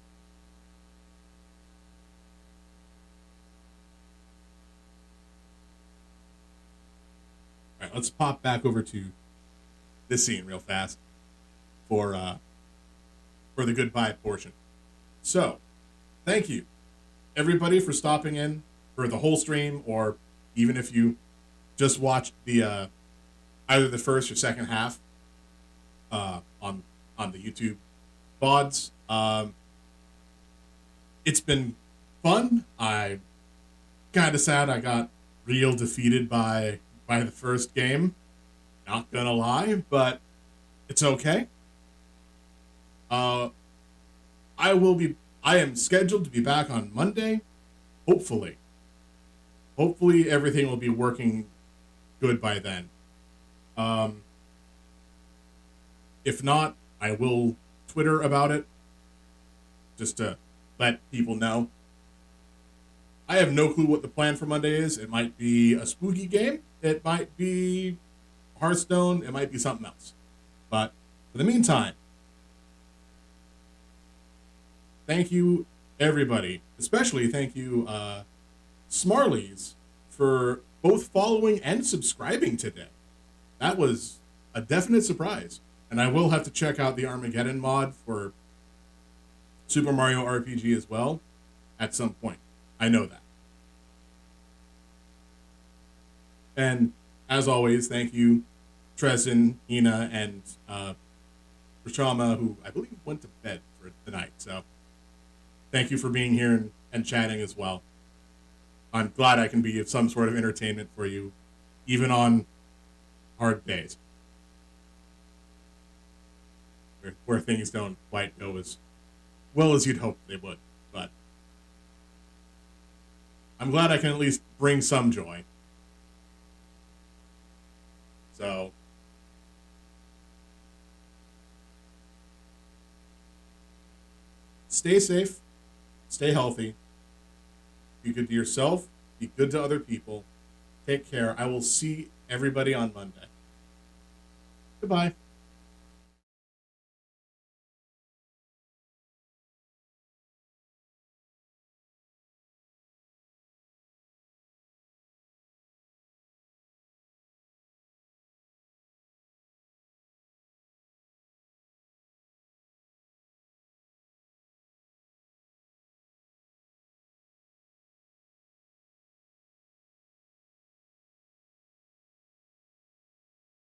Alright, let's pop back over to this scene real fast for the goodbye portion. So, thank you, everybody, for stopping in for the whole stream, or even if you just watched the either the first or second half on the YouTube VODs. It's been fun. I kind of sad I got real defeated by the first game. Not gonna lie, but it's okay. I am scheduled to be back on Monday, hopefully. Hopefully everything will be working good by then. If not, I will Twitter about it, just to let people know. I have no clue what the plan for Monday is. It might be a spooky game. It might be Hearthstone. It might be something else. But for the meantime, thank you, everybody. Especially thank you, Smarlies, for both following and subscribing today. That was a definite surprise. And I will have to check out the Armageddon mod for Super Mario RPG as well at some point. I know that. And as always, thank you, Tresson, Ina, and Rashama, who I believe went to bed for the night. So thank you for being here and chatting as well. I'm glad I can be of some sort of entertainment for you, even on hard days where things don't quite go as well as you'd hope they would. But I'm glad I can at least bring some joy. So stay safe, stay healthy, be good to yourself, be good to other people, take care. I will see everybody on Monday. Goodbye.